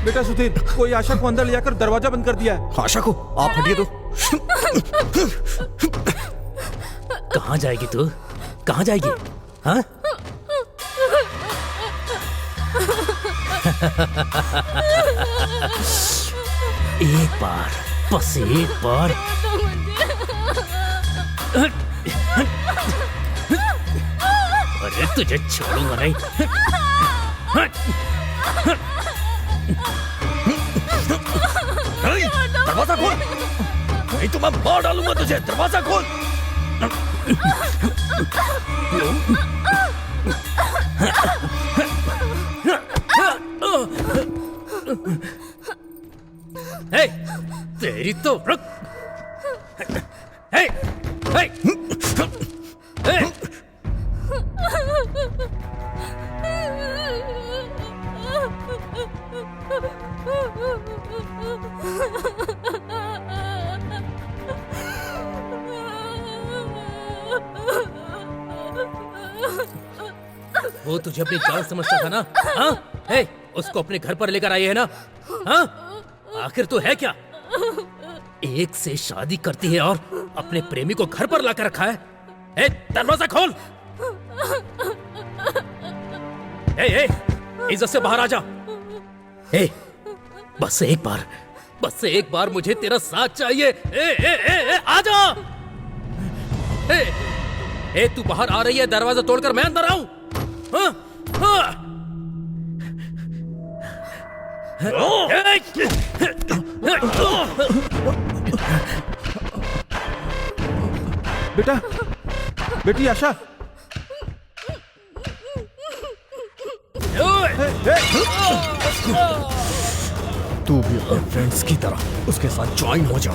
बेटा सुधीर, कोई आशा को अंदर ले जाकर दरवाजा बंद कर दिया है। आशा को आप हटिए तो। कहाँ जाएगी तू? कहाँ जाएगी? हाँ? एक बार, बस एक बार। अरे तुझे छोड़ूंगा नहीं। दरवाजा खोल, नहीं तो मैं मार डालूंगा तुझे। दरवाजा खोल। हे, तेरी तो रुक। हे, हे, हे। वो तुझे अपनी जान समझता था ना? हाँ? हे, उसको अपने घर पर लेकर आई है ना? हाँ? आखिर तो है क्या? एक से शादी करती है और अपने प्रेमी को घर पर लाकर रखा है। हे, दरवाजा खोल। हे, हे, इज्जत से बाहर आ जा। हे, बस एक बार मुझे तेरा साथ चाहिए। आ जा। हे, तू बाहर आ रही है, दरवाजा तोड़कर मैं अंदर आऊं? हाँ? हाँ? बेटा, बेटी आशा। तू भी अपने फ्रेंड्स की तरह उसके साथ ज्वाइन हो जा।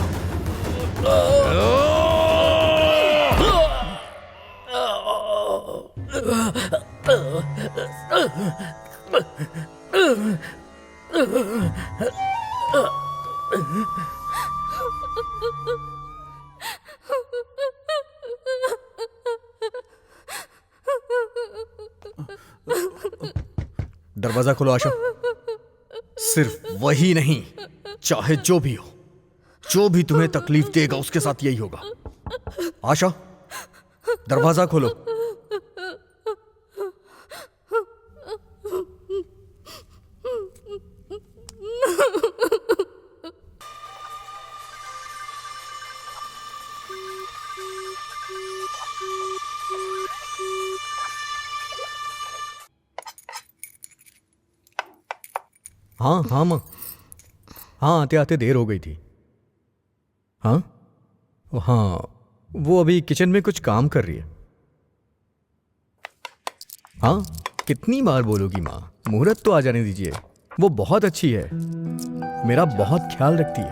दरवाजा खोलो आशा। सिर्फ वही नहीं, चाहे जो भी हो, जो भी तुम्हें तकलीफ देगा उसके साथ यही होगा। आशा, दरवाजा खोलो। हाँ हाँ माँ, हाँ आते आते देर हो गई थी। हाँ हाँ, वो अभी किचन में कुछ काम कर रही है। हाँ, कितनी बार बोलोगी माँ, मुहूर्त तो आ जाने दीजिए। वो बहुत अच्छी है, मेरा बहुत ख्याल रखती है।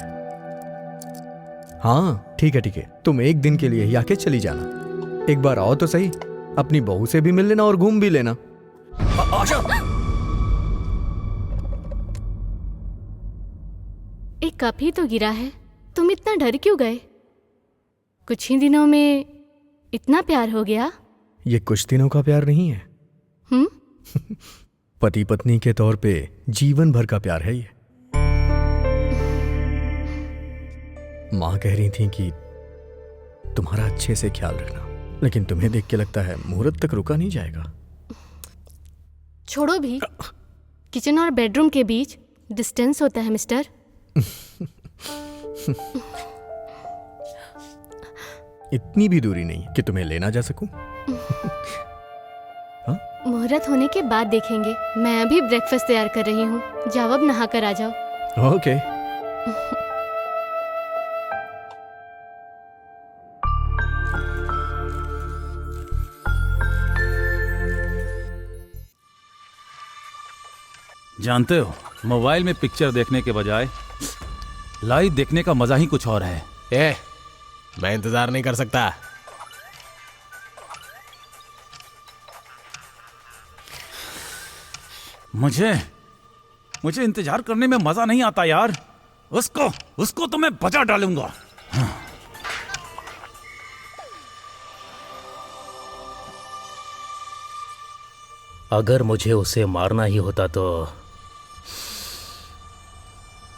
हाँ ठीक है, तुम एक दिन के लिए ही आके चली जाना। एक बार आओ तो सही, अपनी बहू से भी मिल लेना और घूम भी लेना। आशा, एक कप ही तो गिरा है, तुम इतना डर क्यों गए? कुछ ही दिनों में इतना प्यार हो गया? ये कुछ दिनों का प्यार नहीं है। पति पत्नी के तौर पे जीवन भर का प्यार है ये। माँ कह रही थी कि तुम्हारा अच्छे से ख्याल रखना, लेकिन तुम्हें देख के लगता है मुहूर्त तक रुका नहीं जाएगा। छोड़ो भी, किचन और बेडरूम के बीच डिस्टेंस होता है मिस्टर। इतनी भी दूरी नहीं कि तुम्हें लेना जा सकूं। मुहूर्त होने के बाद देखेंगे। मैं अभी ब्रेकफास्ट तैयार कर रही हूँ, जाओ अब नहा कर आ जाओ। ओके। जानते हो, मोबाइल में पिक्चर देखने के बजाय लाइव देखने का मजा ही कुछ और है। मैं इंतजार नहीं कर सकता। मुझे इंतजार करने में मजा नहीं आता यार। उसको तो मैं बजा डालूंगा। अगर मुझे उसे मारना ही होता तो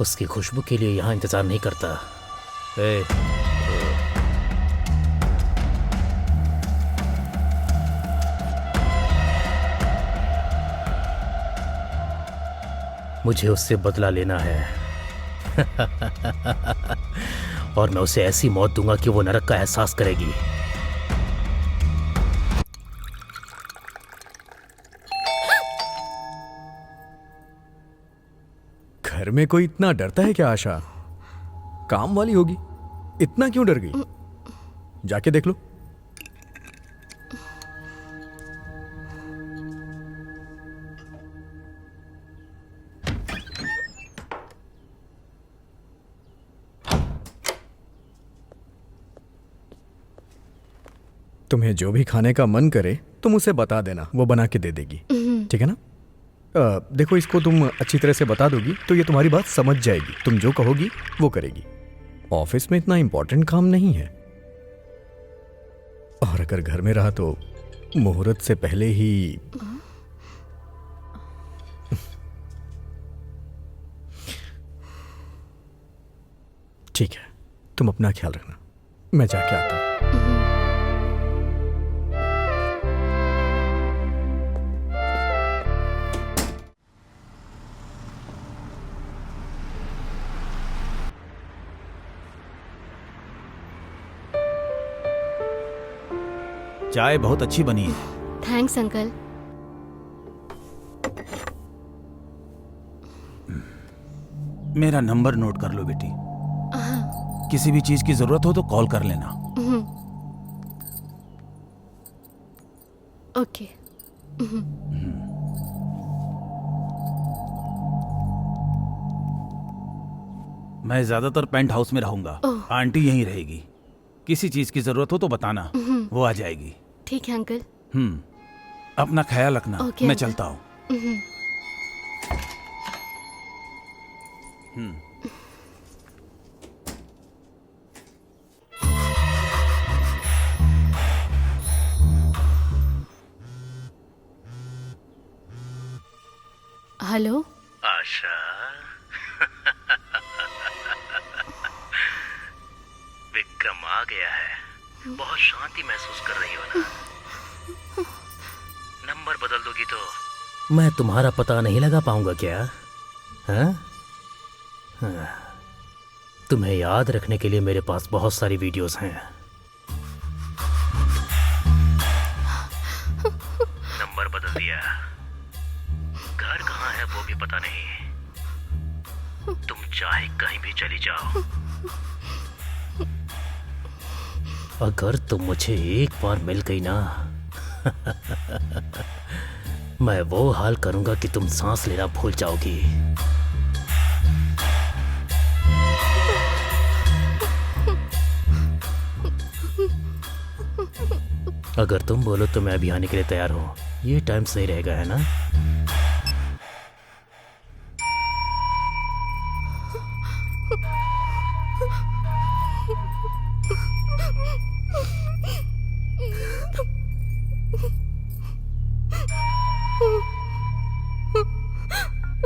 उसकी खुशबू के लिए यहाँ इंतजार नहीं करता। ए, मुझे उससे बदला लेना है और मैं उसे ऐसी मौत दूंगा कि वो नरक का एहसास करेगी। घर में कोई इतना डरता है क्या आशा? काम वाली होगी, इतना क्यों डर गई? जाके देख लो। तुम्हें जो भी खाने का मन करे तुम उसे बता देना, वो बना के दे देगी। ठीक है ना? देखो, इसको तुम अच्छी तरह से बता दोगी तो ये तुम्हारी बात समझ जाएगी। तुम जो कहोगी वो करेगी। ऑफिस में इतना इंपॉर्टेंट काम नहीं है, और अगर घर में रहा तो मुहूर्त से पहले ही ठीक है, तुम अपना ख्याल रखना, मैं जाके आता हूं। चाय बहुत अच्छी बनी है। Thanks uncle. मेरा नंबर नोट कर लो बेटी। किसी भी चीज की जरूरत हो तो कॉल कर लेना। ओके। मैं ज्यादातर पेंट हाउस में रहूंगा, आंटी यहीं रहेगी। किसी चीज की जरूरत हो तो बताना, वो आ जाएगी। ठीक है अंकल। अपना ख्याल रखना। ओके, मैं अंकल। चलता हूँ। हेलो आशा, विक्रम आ गया है। बहुत शांति महसूस कर रही हो ना? नंबर बदल दोगी तो मैं तुम्हारा पता नहीं लगा पाऊंगा क्या? हाँ? तुम्हें याद रखने के लिए मेरे पास बहुत सारी वीडियोस हैं। नंबर बदल दिया। घर कहाँ है वो भी पता नहीं। तुम चाहे कहीं भी चली जाओ, अगर तुम मुझे एक बार मिल गई ना मैं वो हाल करूंगा कि तुम सांस लेना भूल जाओगी। अगर तुम बोलो तो मैं अभी आने के लिए तैयार हूं। ये टाइम सही रहेगा, है ना?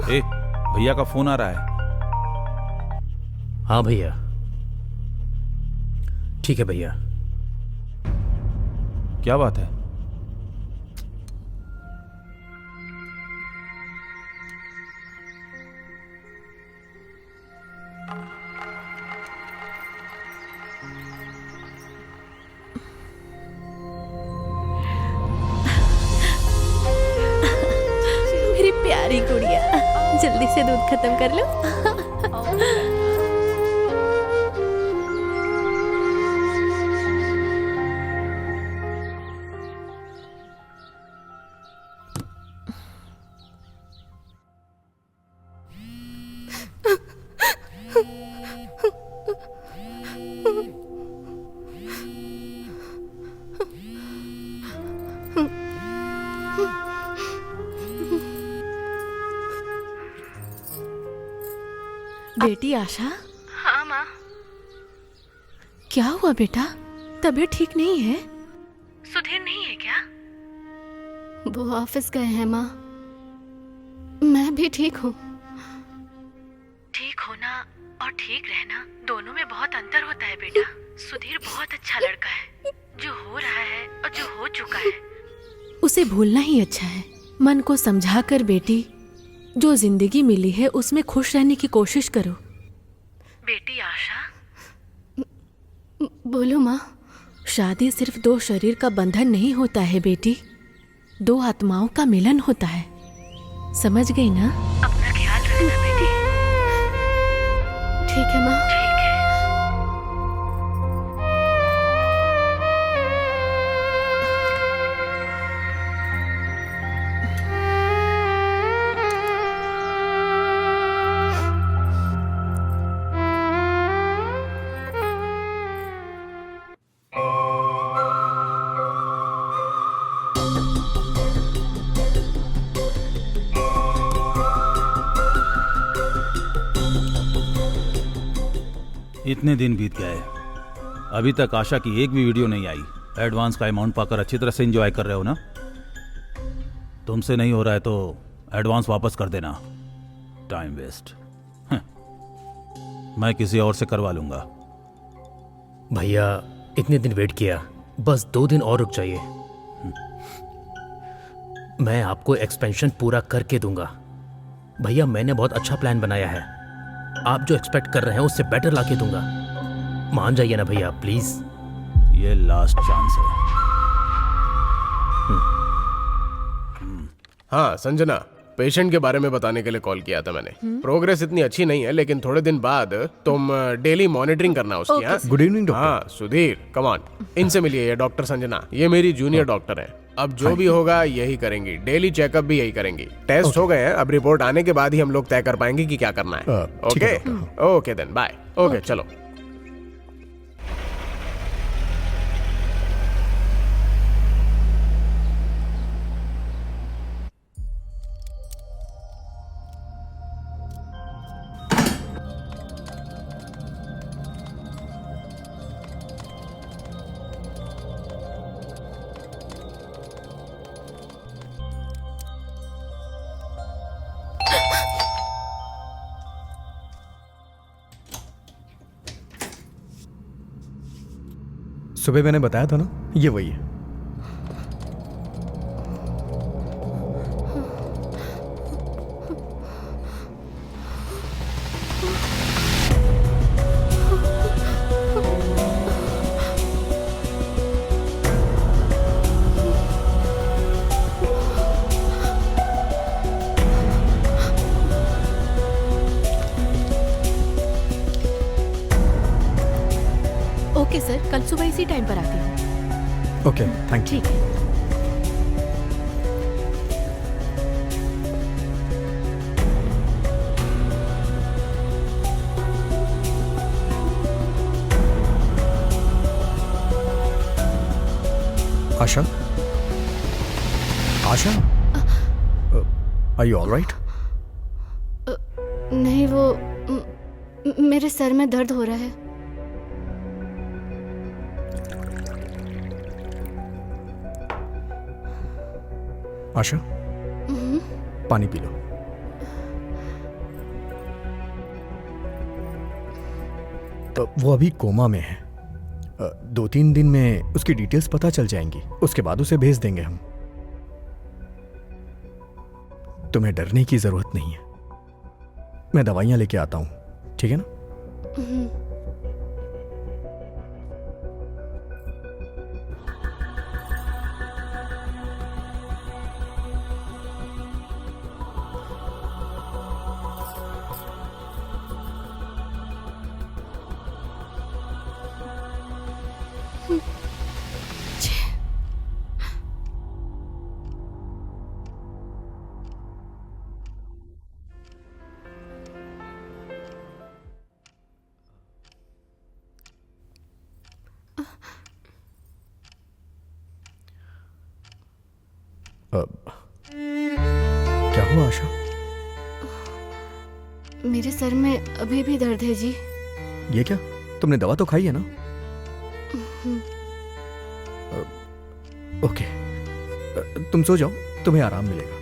ए, भैया का फोन आ रहा है। हाँ भैया। ठीक है भैया। क्या बात है? मेरी प्यारी गुड़िया, जल्दी से दूध खत्म कर लो। बेटी आशा। हाँ माँ। क्या हुआ बेटा? तबीयत ठीक नहीं है? सुधीर नहीं है क्या? वो ऑफिस गए हैं माँ। मैं भी ठीक हूँ। ठीक होना और ठीक रहना दोनों में बहुत अंतर होता है बेटा। सुधीर बहुत अच्छा लड़का है, जो हो रहा है और जो हो चुका है उसे भूलना ही अच्छा है। मन को समझा कर बेटी, जो जिंदगी मिली है उसमें खुश रहने की कोशिश करो। बेटी आशा, बोलो माँ। शादी सिर्फ दो शरीर का बंधन नहीं होता है बेटी, दो आत्माओं का मिलन होता है। समझ गई ना? अपना ख्याल रखना बेटी। ठीक है माँ। ठीक है। इतने दिन बीत गए, अभी तक आशा की एक भी वीडियो नहीं आई। एडवांस का अमाउंट पाकर अच्छी तरह से एंजॉय कर रहे हो ना? तुमसे नहीं हो रहा है तो एडवांस वापस कर देना। Time waste. मैं किसी और से करवा लूंगा। भैया इतने दिन वेट किया, बस 2 दिन और रुक जाइए। मैं आपको एक्सपेंशन पूरा करके दूंगा। भैया मैंने बहुत अच्छा प्लान बनाया है, आप जो एक्सपेक्ट कर रहे हैं उससे बेटर लाके दूंगा। मान जाइए ना भैया प्लीज। ये लास्ट चांस है। हाँ संजना, पेशेंट के बारे में बताने के लिए कॉल किया था मैंने। प्रोग्रेस इतनी अच्छी नहीं है, लेकिन थोड़े दिन बाद तुम डेली मॉनिटरिंग करना उसकी। हाँ गुड इवनिंग डॉक्टर। हाँ सुधीर, कम ऑन, इनसे मिलिए। ये डॉक्टर संजना, ये मेरी जूनियर डॉक्टर है। अब जो भी होगा यही करेंगी, डेली चेकअप भी यही करेंगी। टेस्ट हो गए हैं, अब रिपोर्ट आने के बाद ही हम लोग तय कर पाएंगे कि क्या करना है। ठीक है okay okay then bye. Okay चलो। सुबह मैंने बताया था ना, ये वही है। ओके सर, कल सुबह इसी टाइम पर आती हूँ। Okay thank you. ठीक है। आशा, आशा, आर यू ऑल राइट? नहीं, वो मेरे सर में दर्द हो रहा है। आशा, पानी पी लो। वो अभी कोमा में है। 2-3 दिन में उसकी डिटेल्स पता चल जाएंगी, उसके बाद उसे भेज देंगे हम। तुम्हें डरने की जरूरत नहीं है, मैं दवाइयां लेके आता हूं, ठीक है ना? क्या हुआ आशा? मेरे सर में अभी भी दर्द है जी। ये क्या, तुमने दवा तो खाई है ना? ओके, तुम सो जाओ, तुम्हें आराम मिलेगा।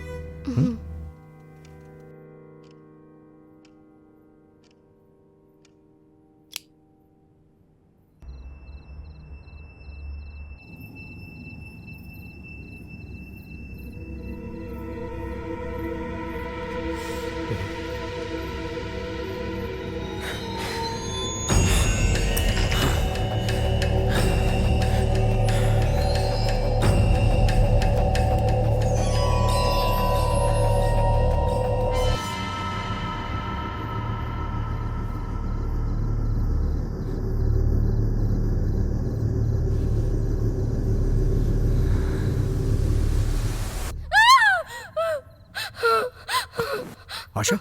आशा,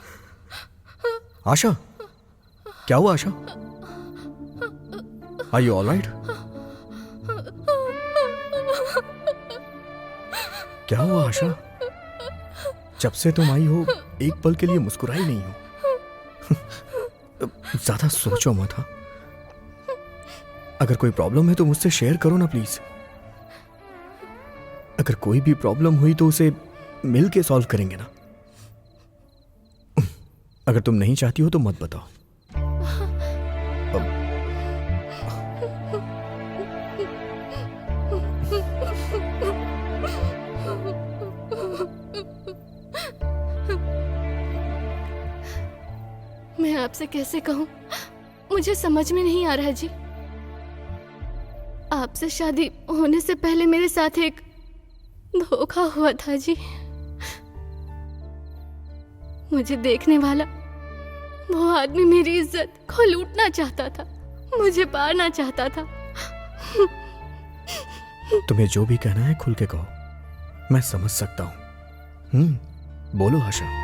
आशा, क्या हुआ Asha? Are you all right? क्या हुआ आशा? जब से तुम आई हो एक पल के लिए मुस्कुराई नहीं हो। ज्यादा सोचो मत। हाँ, अगर कोई प्रॉब्लम है तो मुझसे शेयर करो ना प्लीज। अगर कोई भी प्रॉब्लम हुई तो उसे मिल के सॉल्व करेंगे ना। अगर तुम नहीं चाहती हो तो मत बताओ। मैं आपसे कैसे कहूं, मुझे समझ में नहीं आ रहा जी। आपसे शादी होने से पहले मेरे साथ एक धोखा हुआ था जी। मुझे देखने वाला वो आदमी मेरी इज्जत को लूटना चाहता था, मुझे पाना चाहता था। तुम्हें जो भी कहना है खुल के कहो, मैं समझ सकता हूं। बोलो आशा।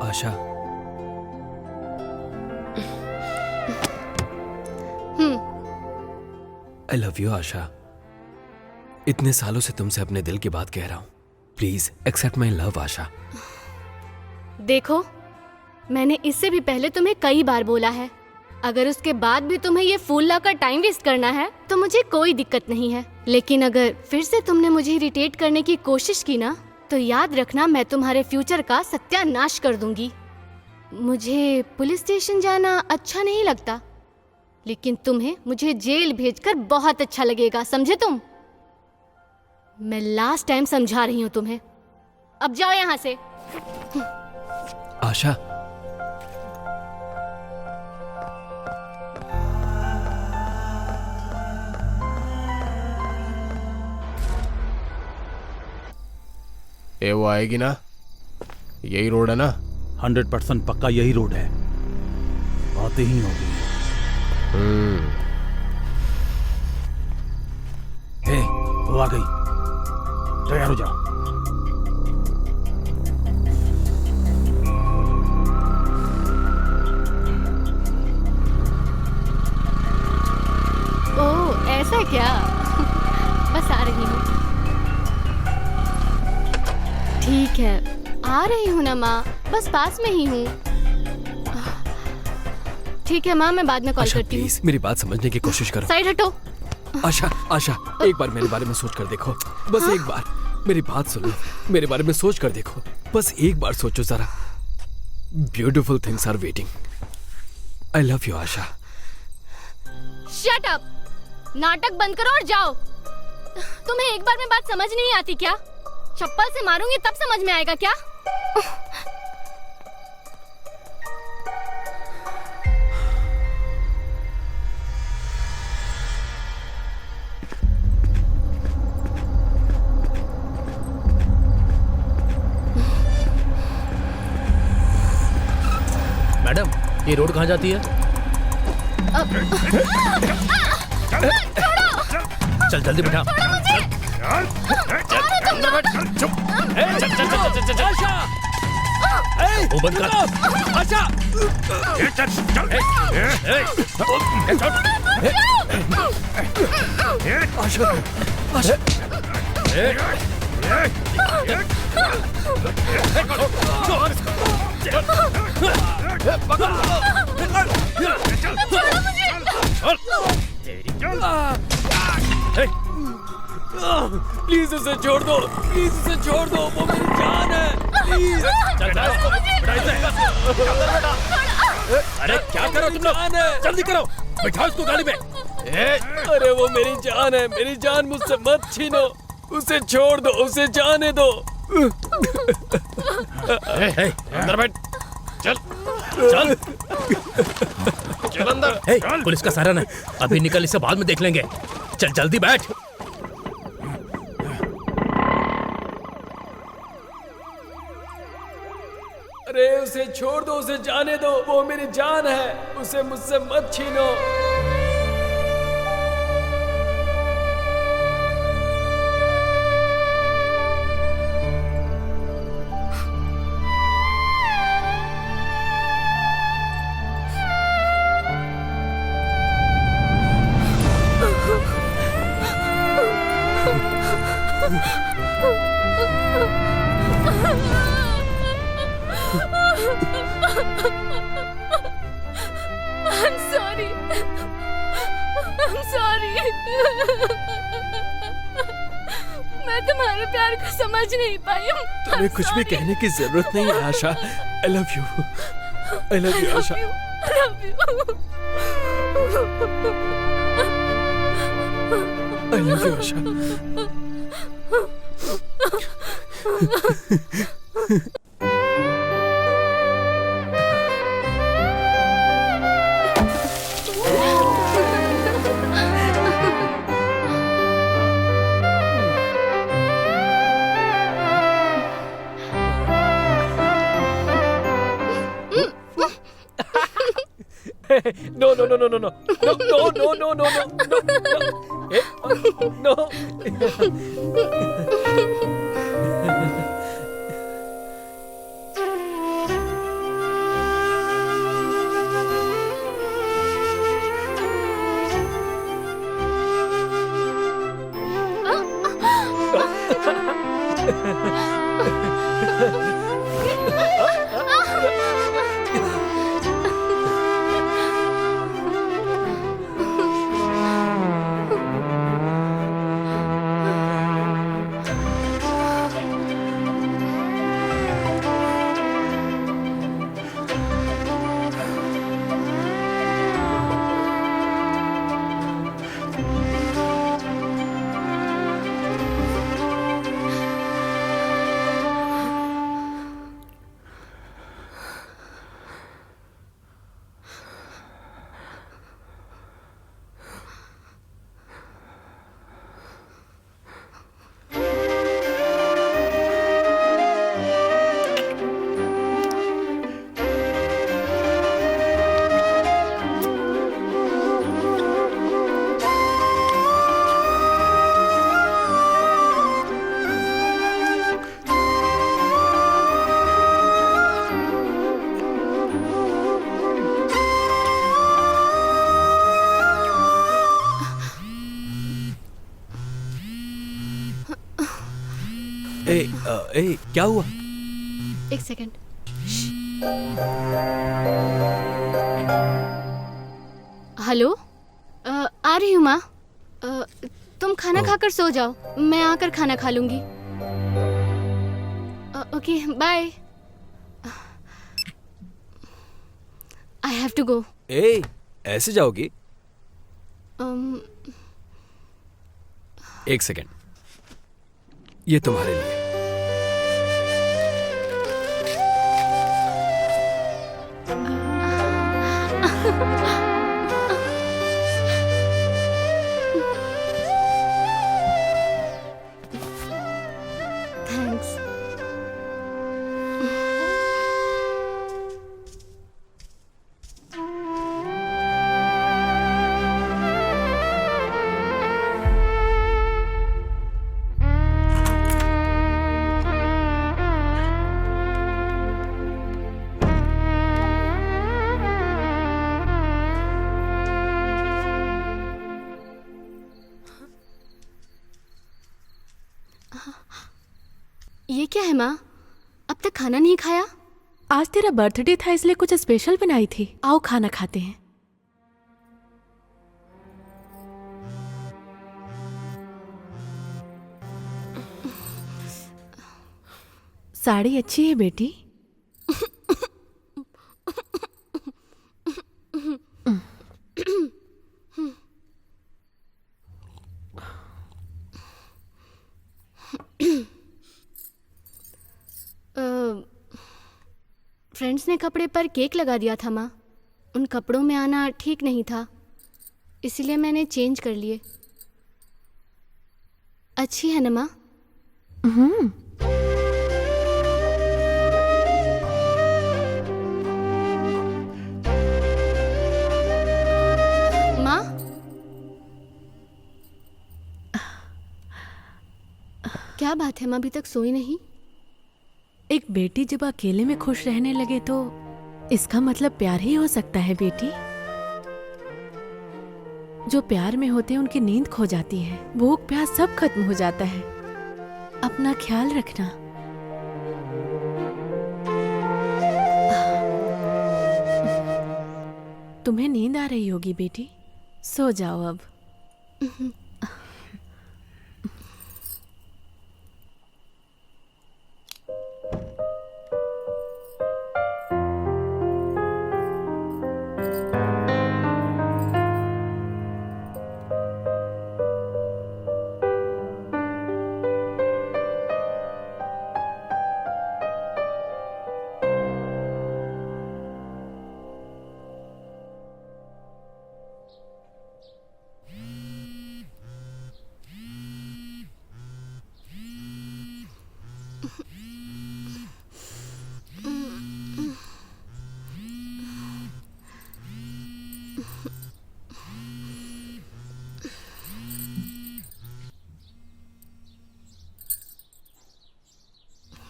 आशा, आई लव यू आशा। इतने सालों से तुमसे अपने दिल की बात कह रहा हूं। प्लीज एक्सेप्ट माई लव आशा। देखो, मैंने इससे भी पहले तुम्हें कई बार बोला है, अगर उसके बाद भी तुम्हें ये फूल लाकर टाइम वेस्ट करना है तो मुझे कोई दिक्कत नहीं है। लेकिन अगर फिर से तुमने मुझे इरिटेट करने की कोशिश की ना, तो याद रखना मैं तुम्हारे फ्यूचर का सत्यानाश कर दूंगी। मुझे पुलिस स्टेशन जाना अच्छा नहीं लगता, लेकिन तुम्हें मुझे जेल भेजकर बहुत अच्छा लगेगा, समझे तुम? मैं लास्ट टाइम समझा रही हूँ तुम्हें, अब जाओ यहाँ से। आशा, ये वो आएगी ना? यही रोड है ना? 100% पक्का यही रोड है, आते ही होगी। हे, वो आ गई, तैयार हो जाओ। ओह, ऐसा क्या? बस आ रही हूँ। ठीक है, आ रही हूँ ना माँ, बस पास में ही हूँ। ठीक है माँ, मैं बाद में कॉल आशा करती हूँ। प्लीज मेरी बात समझने की कोशिश करो। साइड हटो। आशा, आशा, एक बार मेरे बारे में सोच कर देखो, बस एक बार मेरी बात सुनो, मेरे बारे में सोच कर देखो, बस एक बार सोचो जरा। Beautiful things are waiting. I love you Asha. Shut up, नाटक बंद करो और जाओ। तुम्हें एक बार में बात समझ नहीं आती क्या? चप्पल से मारूंगी तब समझ में आएगा क्या? मैडम, ये रोड कहाँ जाती है? चल जल्दी बिठा। वो बंद कर। आशा प्लीज उसे छोड़ दो, प्लीज उसे छोड़ दो, वो मेरी जान है, प्लीज। अरे क्या करो तुम लोग, जल्दी करो, बैठाओ इसको गाड़ी में। अरे वो मेरी जान है, मेरी जान मुझसे मत छीनो, उसे छोड़ दो, उसे जाने दो। अंदर बैठ, चल चल चल अंदर। पुलिस का सहारा नहीं, अभी निकल, इसे बाद में देख लेंगे। चल जल्दी बैठ। अरे उसे छोड़ दो, उसे जाने दो, वो मेरी जान है, उसे मुझसे मत छीनो। I'm sorry. I'm sorry. मैं तुम्हारे प्यार को समझ नहीं पाई हूँ। तुम्हें कुछ भी कहने की जरूरत नहीं है आशा। I love you. I love you Asha. I love you. I love you Asha. No, no, no, no, no, no, no, no, no, no, no, no, no, no. ए, क्या हुआ? एक सेकंड। हेलो, आ रही हूँ माँ। तुम खाना खाकर सो जाओ, मैं आकर खाना खा लूंगी। Okay, bye. I have to go. ए, ऐसे जाओगी? एक सेकंड, ये तुम्हारे लिए। थैंक्स। ये क्या है माँ? अब तक खाना नहीं खाया? आज तेरा बर्थडे था इसलिए कुछ स्पेशल बनाई थी। आओ खाना खाते हैं। साड़ी अच्छी है बेटी। फ्रेंड्स ने कपड़े पर केक लगा दिया था माँ। उन कपड़ों में आना ठीक नहीं था, इसलिए मैंने चेंज कर लिए। अच्छी है ना माँ? माँ, क्या बात है माँ, अभी तक सोई नहीं? एक बेटी जब अकेले में खुश रहने लगे तो इसका मतलब प्यार ही हो सकता है बेटी। जो प्यार में होते हैं उनकी नींद खो जाती है, भूख प्यास सब खत्म हो जाता है। अपना ख्याल रखना। तुम्हें नींद आ रही होगी बेटी, सो जाओ अब।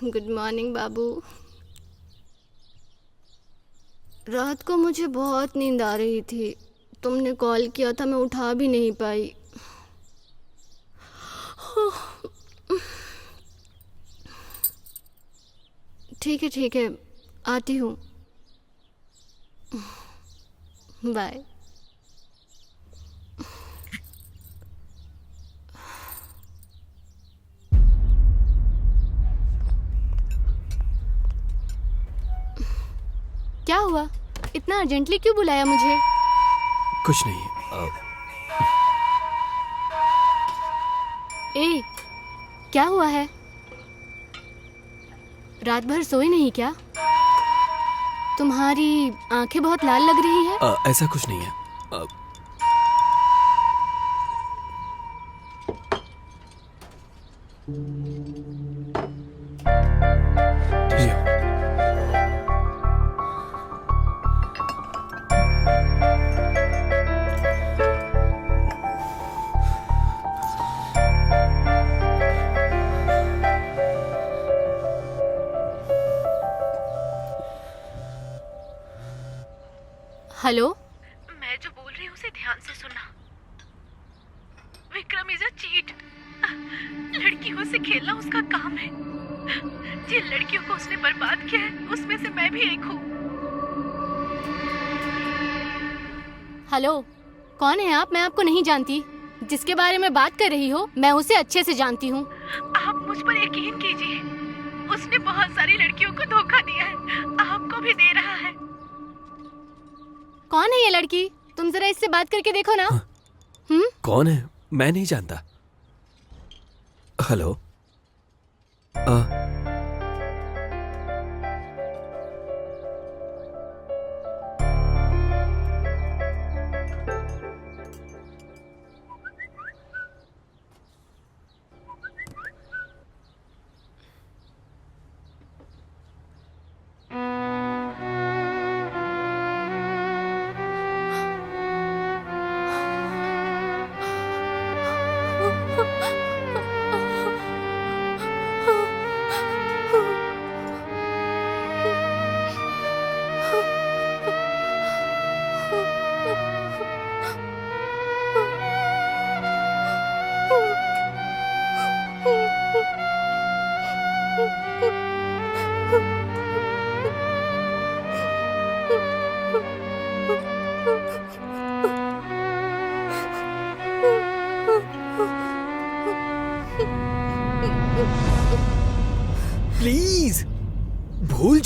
गुड मॉर्निंग बाबू। रात को मुझे बहुत नींद आ रही थी, तुमने कॉल किया था, मैं उठा भी नहीं पाई। ठीक है, आती हूँ। बाय। क्या हुआ? इतना अर्जेंटली क्यों बुलाया मुझे? कुछ नहीं। ए, क्या हुआ है? रात भर सोई नहीं क्या? तुम्हारी आंखें बहुत लाल लग रही है। ऐसा कुछ नहीं है। लियो। हेलो, मैं जो बोल रही हूँ उसे ध्यान से सुनना। Vikram is a cheat. लड़कियों से खेलना उसका काम है। जिन लड़कियों को उसने बर्बाद किया है उसमें से मैं भी एक हूँ। हेलो, कौन है आप? मैं आपको नहीं जानती। जिसके बारे में बात कर रही हो मैं उसे अच्छे से जानती हूँ। आप मुझ पर यकीन कीजिए, उसने बहुत सारी लड़कियों को धोखा दिया है, आपको भी दे रहा है। कौन है ये लड़की? तुम जरा इससे बात करके देखो ना। कौन है? मैं नहीं जानता। हेलो।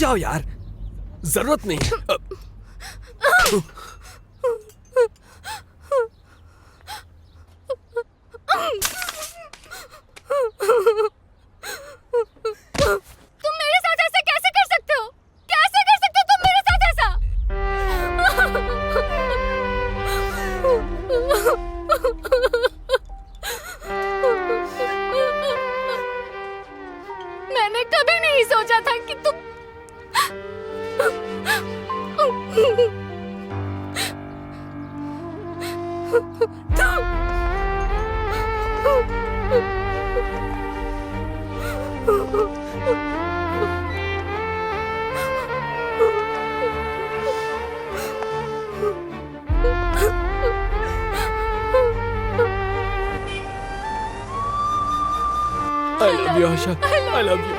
जाओ यार, जरूरत नहीं है। तुम मेरे साथ ऐसा कैसे कर सकते हो? कैसे कर सकते हो तुम मेरे साथ ऐसा? मैंने कभी नहीं सोचा था कि तुम I love you, Asha. I love you।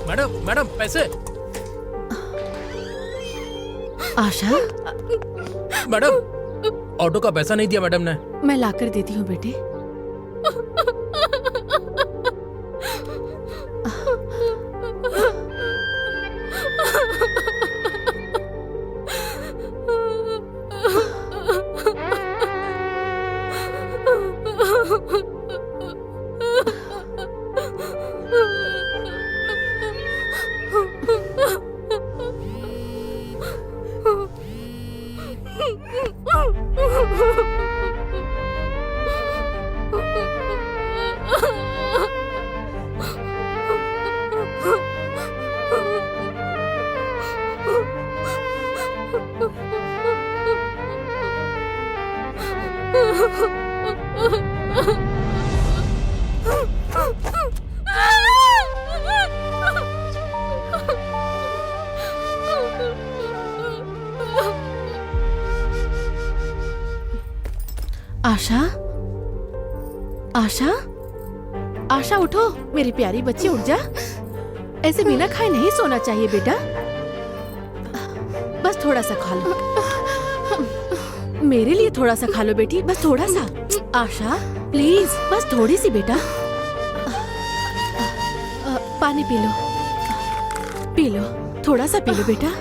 Madam madam पैसे। आशा, मैडम ऑटो का पैसा नहीं दिया मैडम ने। मैं लाकर देती हूँ बेटे। आशा, आशा, आशा उठो मेरी प्यारी बच्ची, उठ जा। ऐसे बिना खाए नहीं सोना चाहिए बेटा। बस थोड़ा सा खा लो, मेरे लिए थोड़ा सा खा लो बेटी, बस थोड़ा सा। आशा प्लीज, बस थोड़ी सी बेटा। पानी पी लो, पी लो, थोड़ा सा पी लो बेटा।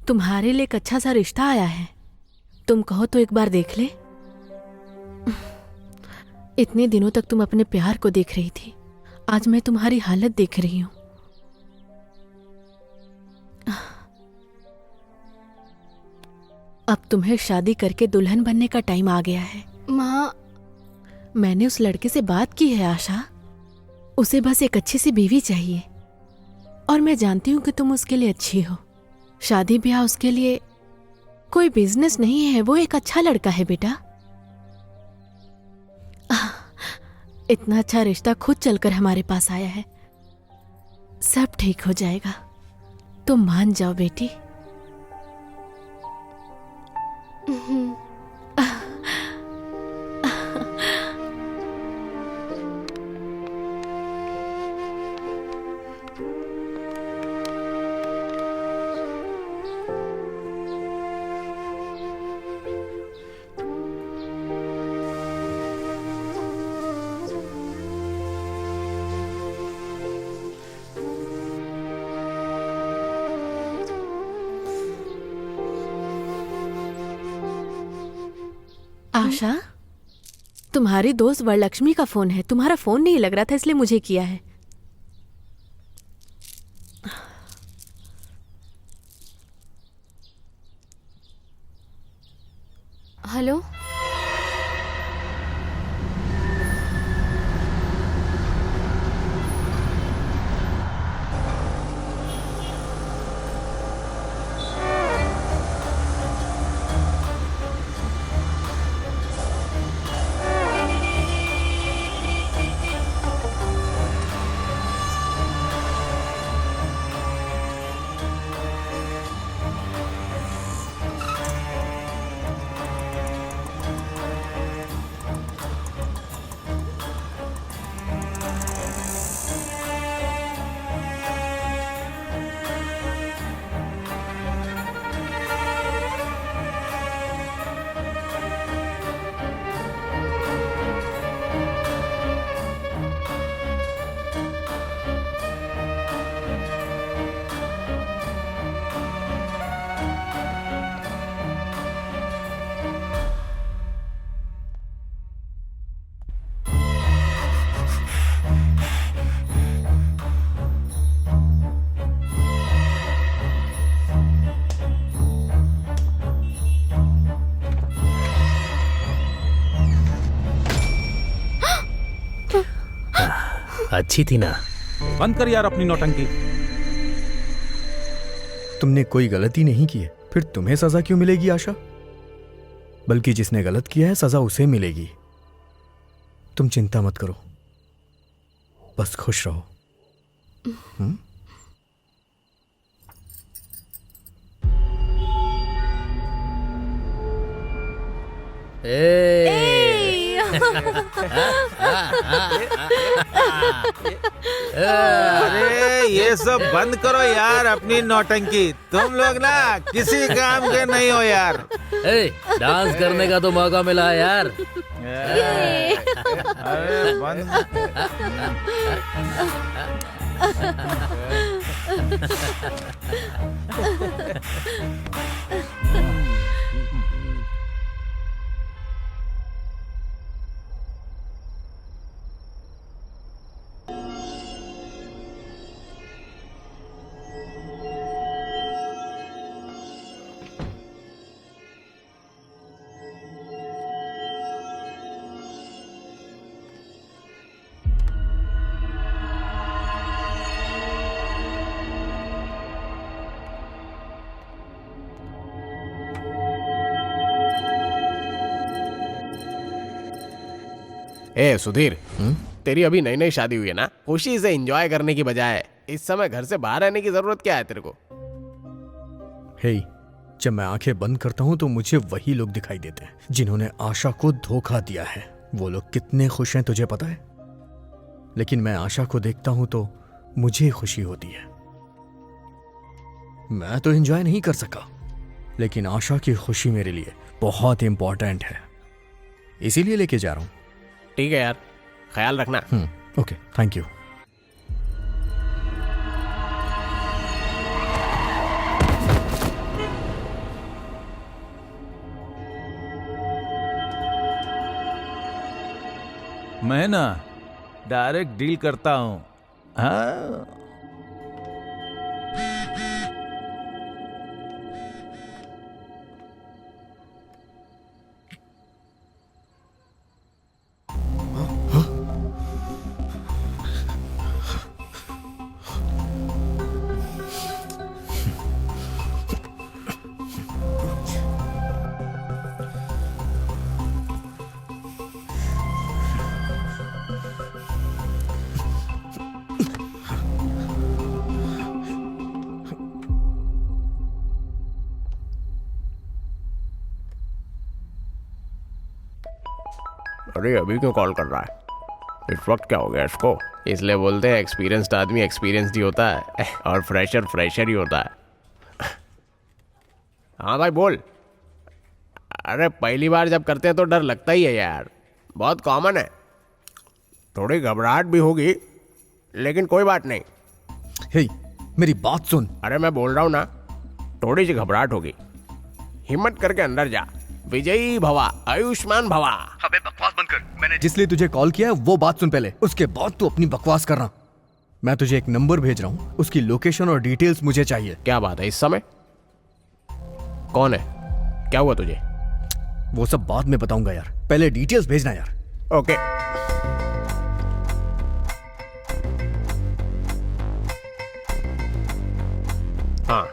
तुम्हारे लिए एक अच्छा सा रिश्ता आया है, तुम कहो तो एक बार देख ले। इतने दिनों तक तुम अपने प्यार को देख रही थी, आज मैं तुम्हारी हालत देख रही हूं। अब तुम्हें शादी करके दुल्हन बनने का टाइम आ गया है। माँ, मैंने उस लड़के से बात की है आशा, उसे बस एक अच्छी सी बीवी चाहिए, और मैं जानती हूं कि तुम उसके लिए अच्छी हो। शादी ब्याह उसके लिए कोई बिजनेस नहीं है, वो एक अच्छा लड़का है बेटा। इतना अच्छा रिश्ता खुद चलकर हमारे पास आया है, सब ठीक हो जाएगा, तुम मान जाओ बेटी। आशा, तुम्हारी दोस्त वरलक्ष्मी का फोन है। तुम्हारा फोन नहीं लग रहा था इसलिए मुझे किया है। हेलो। अच्छी थी ना? बंद कर यार अपनी नौटंकी। तुमने कोई गलती नहीं की है, फिर तुम्हें सजा क्यों मिलेगी आशा? बल्कि जिसने गलत किया है सजा उसे मिलेगी। तुम चिंता मत करो, बस खुश रहो। अरे ये सब बंद करो यार अपनी नौटंकी। तुम लोग ना किसी काम के नहीं हो यार। डांस करने का तो मौका मिला है यार। अरे बंद। ए सुधीर, तेरी अभी नई नई शादी हुई है ना, खुशी से एंजॉय करने की बजाय इस समय घर से बाहर रहने की जरूरत क्या है तेरे को? हे, जब मैं आंखें बंद करता हूं तो मुझे वही लोग दिखाई देते हैं जिन्होंने आशा को धोखा दिया है। वो लोग कितने खुश हैं तुझे पता है? लेकिन मैं आशा को देखता हूं तो मुझे खुशी होती है। मैं तो एंजॉय नहीं कर सका, लेकिन आशा की खुशी मेरे लिए बहुत इंपॉर्टेंट है, इसीलिए लेके जा रहा हूं। ठीक है यार, ख्याल रखना। Okay, thank you. मैं ना डायरेक्ट डील करता हूं। हाँ अरे अभी क्यों कॉल कर रहा है? इस वक्त क्या हो गया इसको? इसलिए बोलते हैं एक्सपीरियंस्ड आदमी एक्सपीरियंस्ड ही होता है और फ्रेशर फ्रेशर ही होता है। हाँ भाई बोल। अरे पहली बार जब करते हैं तो डर लगता ही है यार, बहुत कॉमन है। थोड़ी घबराहट भी होगी लेकिन कोई बात नहीं। हे, मेरी बात सुन। अरे मैं बोल रहा हूँ ना, थोड़ी सी घबराहट होगी, हिम्मत करके अंदर जा, विजयी भवा, आयुष्मान भवा। अबे बकवास बंद कर। मैंने जिसलिए तुझे कॉल किया है वो बात सुन पहले, उसके बाद तू अपनी बकवास करना। मैं तुझे एक नंबर भेज रहा हूँ, उसकी लोकेशन और डिटेल्स मुझे चाहिए। क्या बात है, इस समय? कौन है? क्या हुआ तुझे? वो सब बाद में बताऊंगा यार, पहले डिटेल्स भेजना यार। ओके। हाँ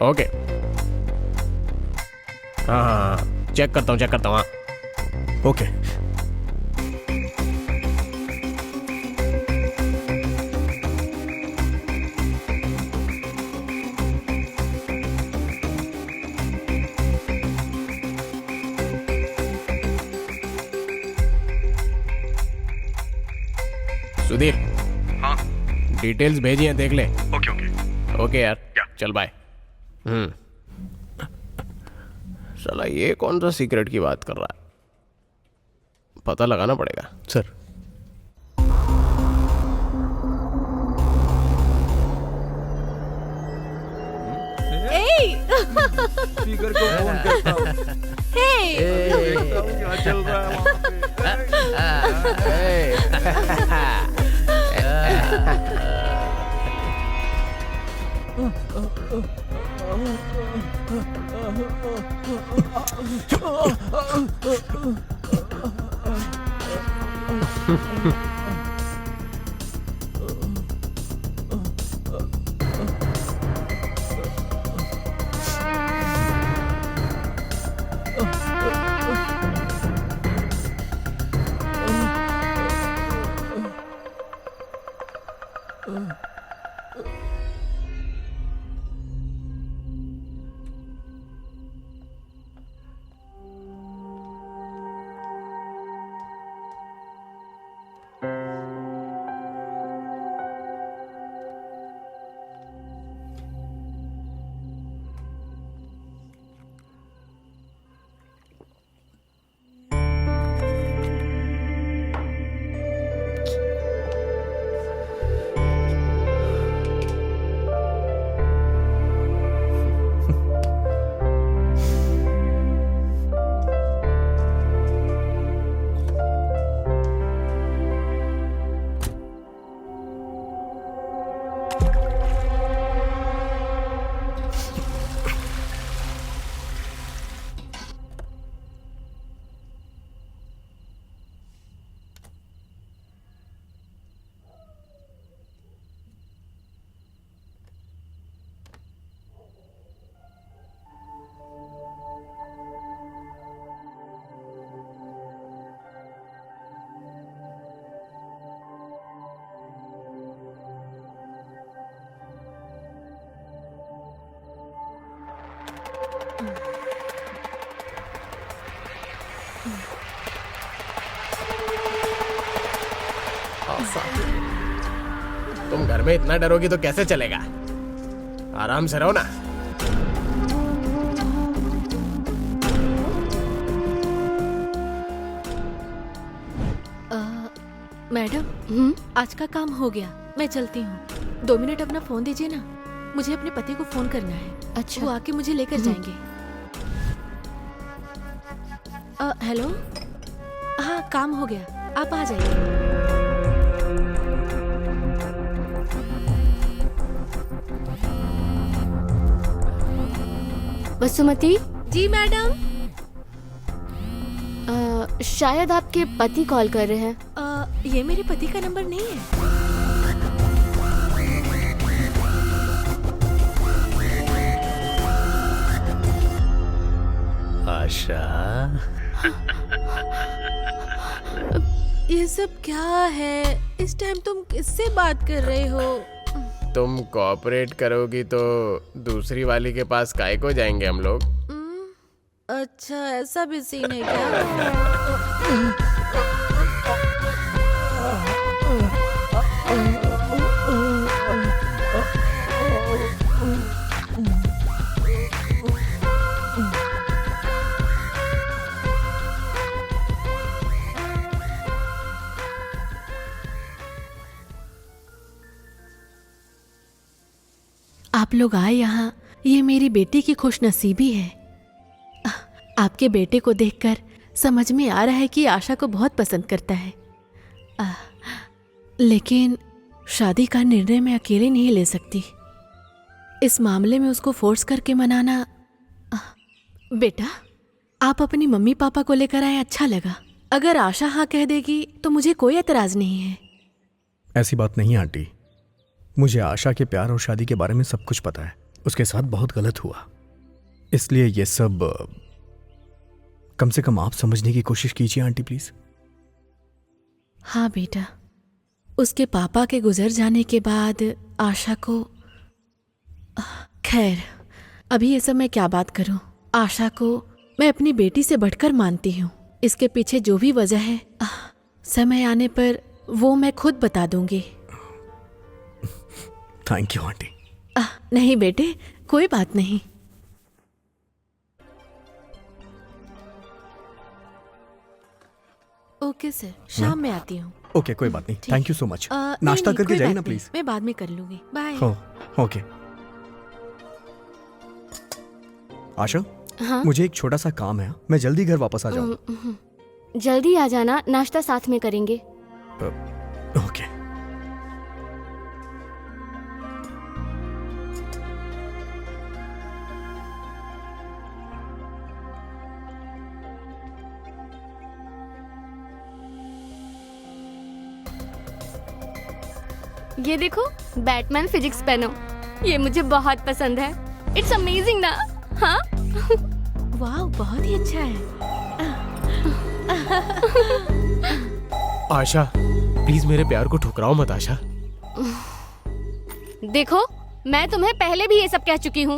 ओके। हाँ, चेक करता हूँ हाँ। ओके। सुधीर। हाँ डिटेल्स भेजी हैं, देख ले। ओके ओके ओके यार, चल बाय। साला ये कौन सा सीक्रेट की बात कर रहा है? पता लगाना पड़ेगा। सर। स्पीकर को फोन करता हूँ। क्या चल रहा है वहाँ पे? तुम घर में इतना डरोगी तो कैसे चलेगा? आराम से रहो ना। मैडम, आज का काम हो गया, मैं चलती हूँ। 2 मिनट अपना फोन दीजिए ना, मुझे अपने पति को फोन करना है। अच्छा। वो आके मुझे लेकर जाएंगे। हेलो। हाँ, काम हो गया, आप आ जाइए। बसुमती जी मैडम। शायद आपके पति कॉल कर रहे हैं। ये मेरे पति का नंबर नहीं है। आशा, ये सब क्या है? इस टाइम तुम किससे बात कर रहे हो? तुम कोऑपरेट करोगी तो दूसरी वाली के पास काहे को जाएंगे हम लोग? अच्छा, ऐसा भी सीन है क्या? आप लोग आए यहाँ, ये मेरी बेटी की खुशनसीबी है। आपके बेटे को देखकर समझ में आ रहा है कि आशा को बहुत पसंद करता है। लेकिन शादी का निर्णय मैं अकेले नहीं ले सकती। इस मामले में उसको फोर्स करके मनाना। बेटा, आप अपनी मम्मी पापा को लेकर आए, अच्छा लगा। अगर आशा हाँ कह देगी तो मुझे कोई एतराज नहीं है। ऐसी बात नहीं आंटी, मुझे आशा के प्यार और शादी के बारे में सब कुछ पता है। उसके साथ बहुत गलत हुआ, इसलिए ये सब कम से कम आप समझने की कोशिश कीजिए आंटी प्लीज। हाँ बेटा, उसके पापा के गुजर जाने के बाद आशा को, खैर अभी ये सब मैं क्या बात करूं। आशा को मैं अपनी बेटी से बढ़कर मानती हूँ। इसके पीछे जो भी वजह है समय आने पर वो मैं खुद बता दूंगी। Thank you aunty. नहीं बेटे, कोई बात नहीं। ओके सर, शाम में आती हूँ। ओके, कोई बात नहीं। ठीक। Thank you so much. नहीं, नाश्ता नहीं, करके कोई जाइए बात ना नहीं, प्लीज। मैं बाद में कर लूंगी। बाय। ओके। आशा, हाँ? मुझे एक छोटा सा काम है, मैं जल्दी घर वापस आ जाऊँ। जल्दी आ जाना, नाश्ता साथ में करेंगे। ओके। ये देखो, बैटमैन फिजिक्स पेनो, ये मुझे बहुत पसंद है। इट्स अमेजिंग ना? हाँ? वाह, बहुत ही अच्छा है। आशा प्लीज मेरे प्यार को ठुकराओ मत आशा। देखो, मैं तुम्हें पहले भी ये सब कह चुकी हूँ।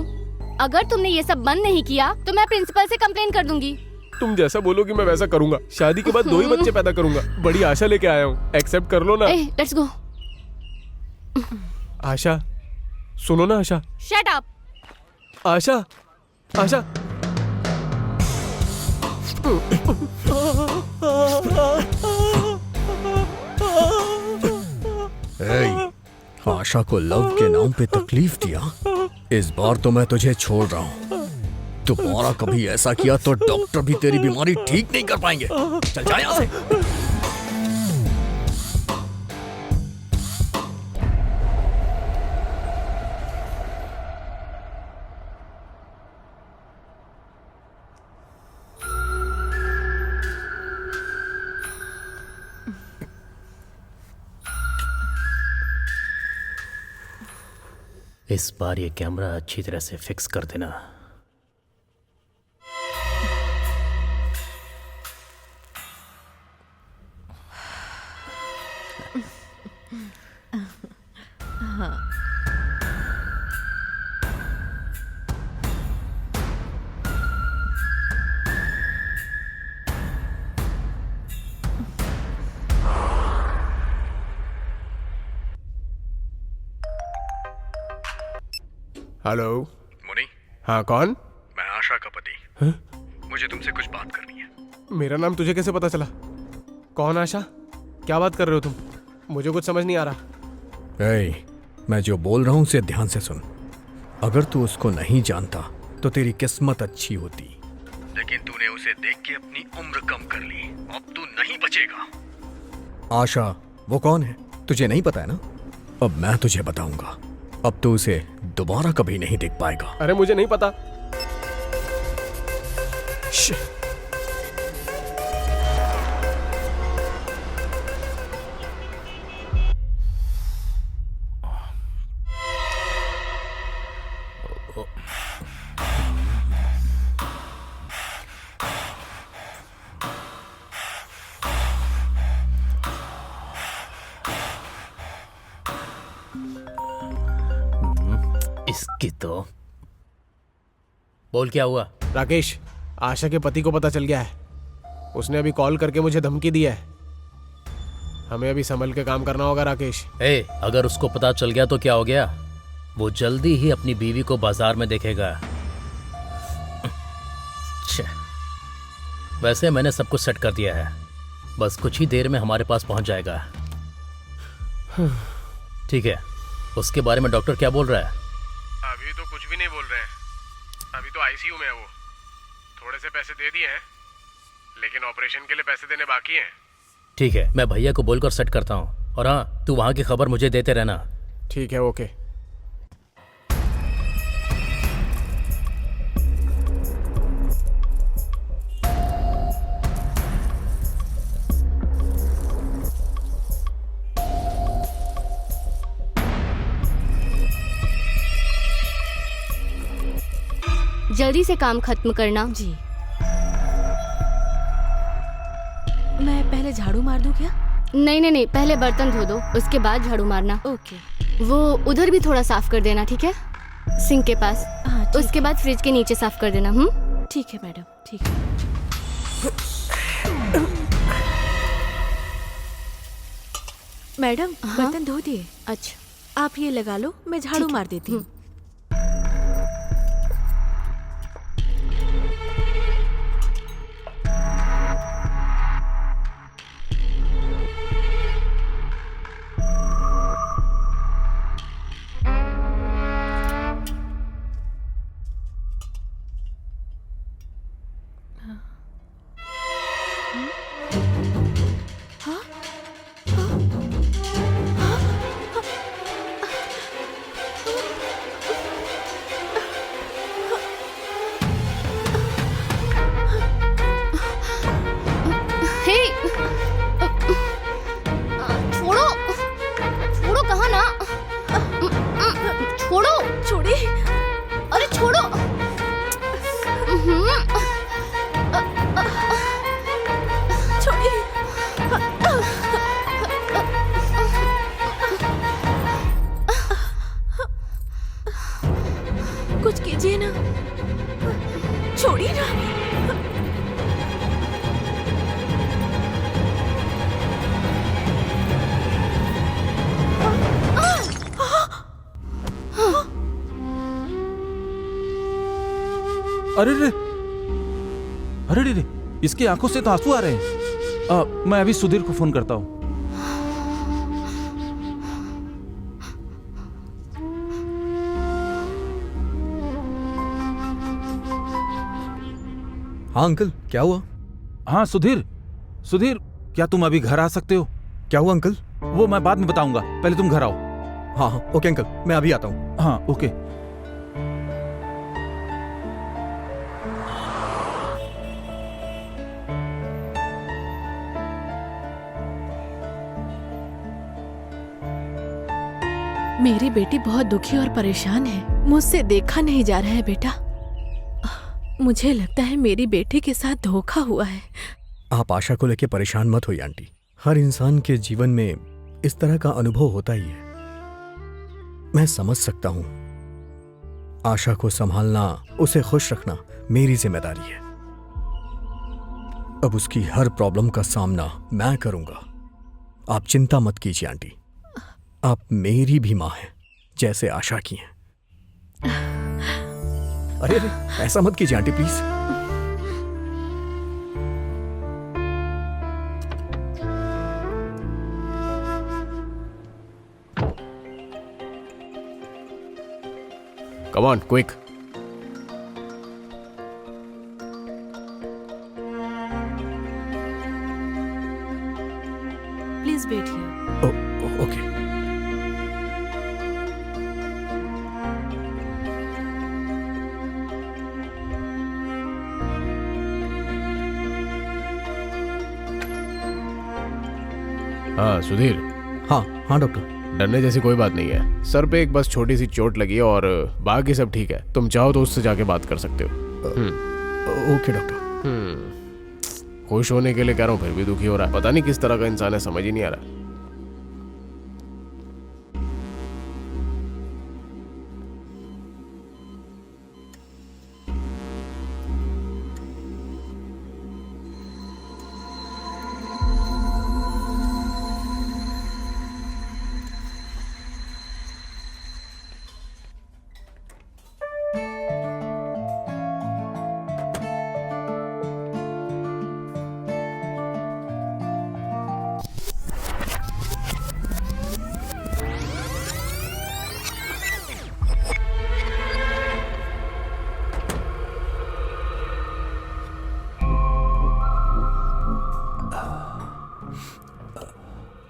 अगर तुमने ये सब बंद नहीं किया तो मैं प्रिंसिपल से कंप्लेन कर दूंगी। तुम जैसा बोलोगी मैं वैसा करूंगा। शादी के बाद 2 ही बच्चे पैदा करूंगा। बड़ी आशा लेके आया हूँ, एक्सेप्ट कर लो ना। Let's go. आशा सुनो ना। आशा, शट अप। आशा, आशा। आशा को लव के नाम पे तकलीफ दिया, इस बार तो मैं तुझे छोड़ रहा हूँ। दोबारा कभी ऐसा किया तो डॉक्टर भी तेरी बीमारी ठीक नहीं कर पाएंगे। चल जा यहाँ से। इस बार ये कैमरा अच्छी तरह से फिक्स कर देना। हेलो मुनी, हाँ कौन? मैं आशा का पति। मुझे तुमसे कुछ बात करनी है। मेरा नाम तुझे कैसे पता चला? कौन आशा? क्या बात कर रहे हो तुम? मुझे कुछ समझ नहीं आ रहा। मैं जो बोल रहा हूँ उसे ध्यान से सुन। अगर तू उसको नहीं जानता तो तेरी किस्मत अच्छी होती, लेकिन तूने उसे देख के अपनी उम्र कम कर ली। अब तू नहीं बचेगा। आशा वो कौन है तुझे नहीं पता है ना? अब मैं तुझे बताऊंगा। अब तू उसे दोबारा कभी नहीं देख पाएगा। अरे मुझे नहीं पता। इसकी तो बोल, क्या हुआ? राकेश, आशा के पति को पता चल गया है। उसने अभी कॉल करके मुझे धमकी दी है। हमें अभी संभल के काम करना होगा राकेश। अगर उसको पता चल गया तो क्या हो गया? वो जल्दी ही अपनी बीवी को बाजार में देखेगा। वैसे मैंने सब कुछ सेट कर दिया है, बस कुछ ही देर में हमारे पास पहुंच जाएगा। ठीक है, उसके बारे में डॉक्टर क्या बोल रहा है? अभी तो कुछ भी नहीं बोल रहे हैं। अभी तो आईसीयू में है वो। थोड़े से पैसे दे दिए हैं, लेकिन ऑपरेशन के लिए पैसे देने बाकी हैं। ठीक है, मैं भैया को बोलकर सेट करता हूँ। और हाँ, तू वहाँ की खबर मुझे देते रहना। ठीक है, ओके। जल्दी से काम खत्म करना। जी। मैं पहले झाड़ू मार दूं क्या? नहीं नहीं नहीं, पहले बर्तन धो दो, उसके बाद झाड़ू मारना। ओके। वो उधर भी थोड़ा साफ कर देना, ठीक है? सिंक के पास। हाँ, ठीक उसके बाद फ्रिज के नीचे साफ कर देना। ठीक है मैडम, ठीक है। मैडम, हाँ? बर्तन धो दिए। अच्छा, आप ये लगा लो, मैं झाड़ू मार देती हूँ। हे, छोड़ो छोड़ो, कहाँ ना, छोड़ो। छोड़ी। अरे छोड़ो। छोड़ी। कुछ कीजिए ना, छोड़िए ना। अरे रे, अरे रे, इसकी आंखों से तो आंसू आ रहे हैं। मैं अभी सुधीर को फोन करता हूँ। हाँ अंकल, क्या हुआ? हाँ सुधीर, सुधीर, क्या तुम अभी घर आ सकते हो? क्या हुआ अंकल? वो मैं बाद में बताऊंगा, पहले तुम घर आओ। हाँ हाँ, ओके अंकल, मैं अभी आता हूँ। हाँ ओके। मेरी बेटी बहुत दुखी और परेशान है। मुझसे देखा नहीं जा रहा है बेटा। मुझे लगता है मेरी बेटी के साथ धोखा हुआ है। आप आशा को लेकर परेशान मत होइए आंटी। हर इंसान के जीवन में इस तरह का अनुभव होता ही है। मैं समझ सकता हूं। आशा को संभालना, उसे खुश रखना मेरी जिम्मेदारी है। अब उसकी हर प्रॉब्लम का सामना मैं करूंगा। आप चिंता मत कीजिए आंटी। आप मेरी भी मां हैं, जैसे आशा की हैं। अरे अरे, ऐसा मत कीजिए aunty please. Come on, quick. Please wait here. Okay. हाँ सुधीर, हाँ हाँ डॉक्टर। डरने जैसी कोई बात नहीं है। सर पे एक बस छोटी सी चोट लगी है और बाकी सब ठीक है। तुम चाहो तो उससे जाके बात कर सकते हो। Okay doctor. खुश होने के लिए कह रहा हूँ, फिर भी दुखी हो रहा है। पता नहीं किस तरह का इंसान है, समझ ही नहीं आ रहा।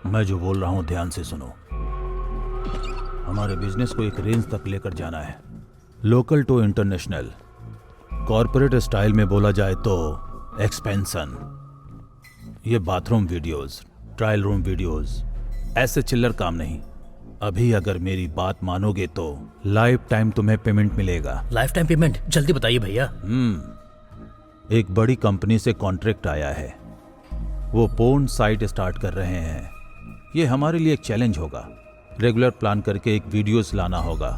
मैं जो बोल रहा हूं ध्यान से सुनो। हमारे बिजनेस को एक रेंज तक लेकर जाना है, local to international. Corporate style में बोला जाए तो एक्सपेंशन। ये bathroom videos, trial room videos, ऐसे चिल्लर काम नहीं। अभी अगर मेरी बात मानोगे तो लाइफ टाइम तुम्हें पेमेंट मिलेगा। Life time payment? जल्दी बताइए भैया। एक बड़ी कंपनी से कॉन्ट्रैक्ट आया है, वो पोर्न साइट स्टार्ट कर रहे हैं। ये हमारे लिए एक चैलेंज होगा। रेगुलर प्लान करके एक वीडियोस लाना होगा।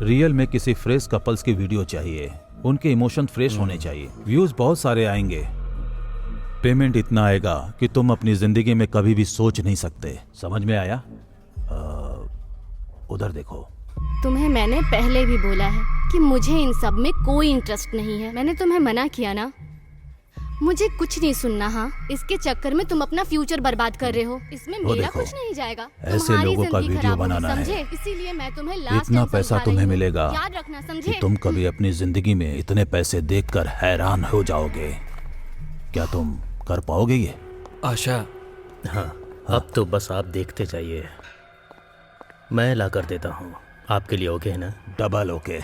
रियल में किसी फ्रेश कपल्स की वीडियो चाहिए, उनके इमोशन फ्रेश होने चाहिए। व्यूज बहुत सारे आएंगे, पेमेंट इतना आएगा कि तुम अपनी जिंदगी में कभी भी सोच नहीं सकते। समझ में आया? उधर देखो। तुम्हें मैंने पहले भी बोला है कि मुझे इन सब में कोई इंटरेस्ट नहीं है। मैंने तुम्हें मना किया ना। मुझे कुछ नहीं सुनना। हाँ, इसके चक्कर में तुम अपना फ्यूचर बर्बाद कर रहे हो। इसमें मेरा देखो, कुछ नहीं जाएगा। ऐसे तुम्हारी लोगों का जिंदगी वीडियो खराब होगी, बनाना है। समझे? इसीलिए मैं तुम्हें लास्ट इतना टाइम पैसा समझा तुम्हें रही हूँ। मिलेगा याद रखना, कि समझे? तुम कभी अपनी जिंदगी में इतने पैसे देखकर हैरान हो जाओगे। क्या तुम कर पाओगे ये? आशा, हाँ, अब तो बस आप देखते जाइए, मैं ला कर देता हूँ। आपके लिए ओके है ना? Double okay.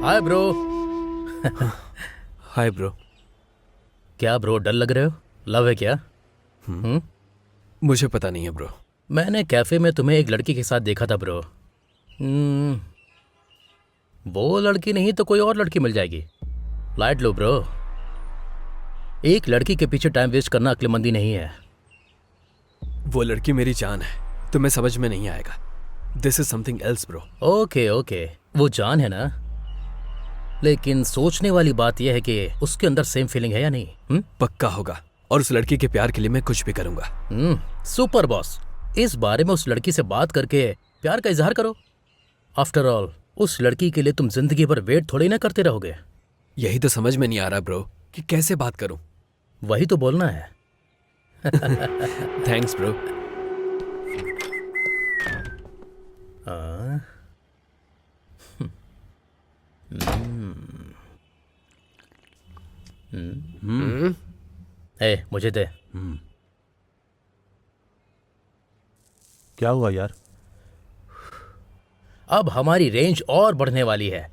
Hi bro. Hi bro. क्या ब्रो, डर लग रहे हो? लव है क्या? मुझे पता नहीं है ब्रो। मैंने कैफे में तुम्हें एक लड़की के साथ देखा था ब्रो। वो लड़की नहीं तो कोई और लड़की मिल जाएगी। लाइट लो ब्रो। एक लड़की के पीछे टाइम वेस्ट करना अक्लमंदी नहीं है। वो लड़की मेरी जान है, तुम्हें समझ में नहीं आएगा। This is something else bro. Okay okay, वो जान है ना, लेकिन सोचने वाली बात यह है कि उसके अंदर सेम फीलिंग है या नहीं। पक्का होगा, और उस लड़की के प्यार के लिए मैं कुछ भी करूंगा। सुपर बॉस, इस बारे में उस लड़की से बात करके प्यार का इजहार करो। आफ्टर ऑल, उस लड़की के लिए तुम जिंदगी भर वेट थोड़ी ना करते रहोगे। यही तो समझ में नहीं आ रहा ब्रो कि कैसे बात करूं। वही तो बोलना है। Thanks bro. ए, मुझे दे। क्या हुआ यार? अब हमारी रेंज और बढ़ने वाली है।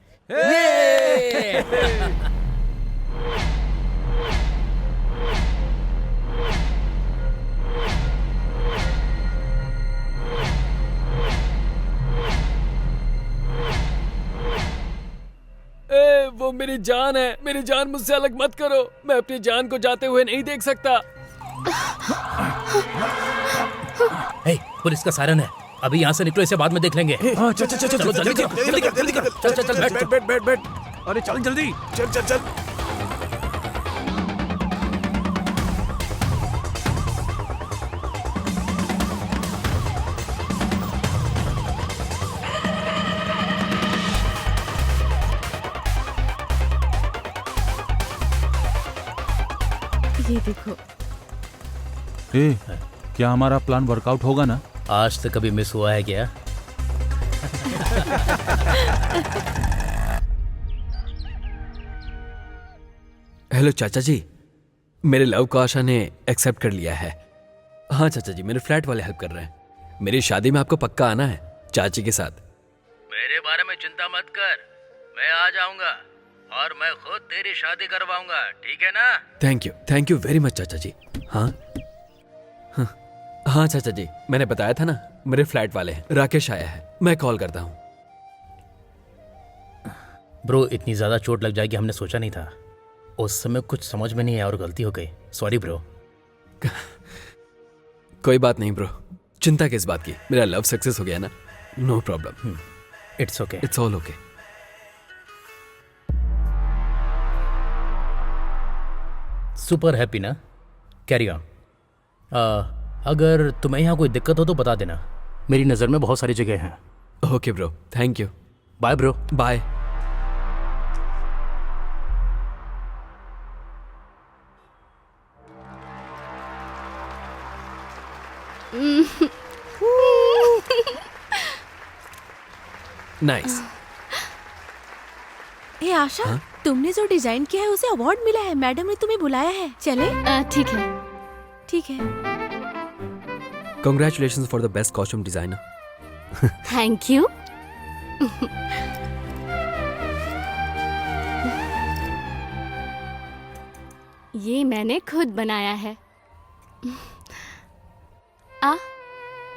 वो मेरी जान है, मेरी जान, मुझसे अलग मत करो। मैं अपनी जान को जाते हुए नहीं देख सकता। ए, पुलिस का सायरन है। अभी यहाँ से निकलो, इसे बाद में देख लेंगे। हाँ, चल चल चल चलो, जल्दी जल्दी कर, जल्दी कर, जल्दी कर। चल, चल, चल, बैठ, बैठ बैठ बैठ बैठ। अरे चल जल्दी, चल चल चल। ये देखो। ए, क्या हमारा प्लान वर्कआउट होगा ना? आज तक कभी मिस हुआ है क्या? हेलो चाचा जी, मेरे लव को आशा ने एक्सेप्ट कर लिया है। हाँ चाचा जी, मेरे फ्लैट वाले हेल्प कर रहे हैं। मेरी शादी में आपको पक्का आना है चाची के साथ। मेरे बारे में चिंता मत कर, मैं आ जाऊंगा और मैं खुद तेरी शादी करवाऊंगा, ठीक है ना? थैंक यू वेरी मच चाचा जी। हाँ हाँ हाँ चाचा जी, मैंने बताया था ना, मेरे फ्लैट वाले हैं, राकेश आया है, मैं कॉल करता हूँ। ब्रो, इतनी ज्यादा चोट लग जाएगी हमने सोचा नहीं था। उस समय कुछ समझ में नहीं आया और गलती हो गई, सॉरी ब्रो। कोई बात नहीं ब्रो, चिंता किस बात की, मेरा लव सक्सेस हो गया ना, no problem. It's okay, it's all okay. Super happy ना? Carry on. अगर तुम्हें यहाँ कोई दिक्कत हो तो बता देना, मेरी नज़र में बहुत सारी जगह हैं। Okay bro, thank you. Bye bro. Bye. Nice. Hey Asha, तुमने जो डिजाइन किया है उसे अवार्ड मिला है, मैडम ने तुम्हें बुलाया है, चले? ठीक है। ठीक है। Congratulations for the best costume designer. Thank you. ये मैंने खुद बनाया है।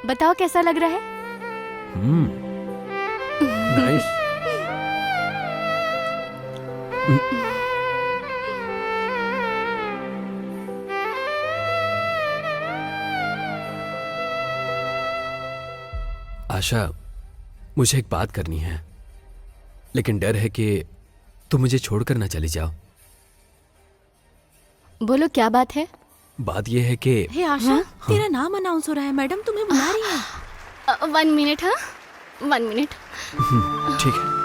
बताओ कैसा लग रहा है? Nice. आशा, मुझे एक बात करनी है, लेकिन डर है कि तुम मुझे छोड़कर ना चली जाओ। बोलो क्या बात है? बात यह है कि हे आशा, तेरा नाम अनाउंस हो रहा है, मैडम तुम्हें बुला रही है। 1 मिनट। हाँ, 1 मिनट। ठीक है।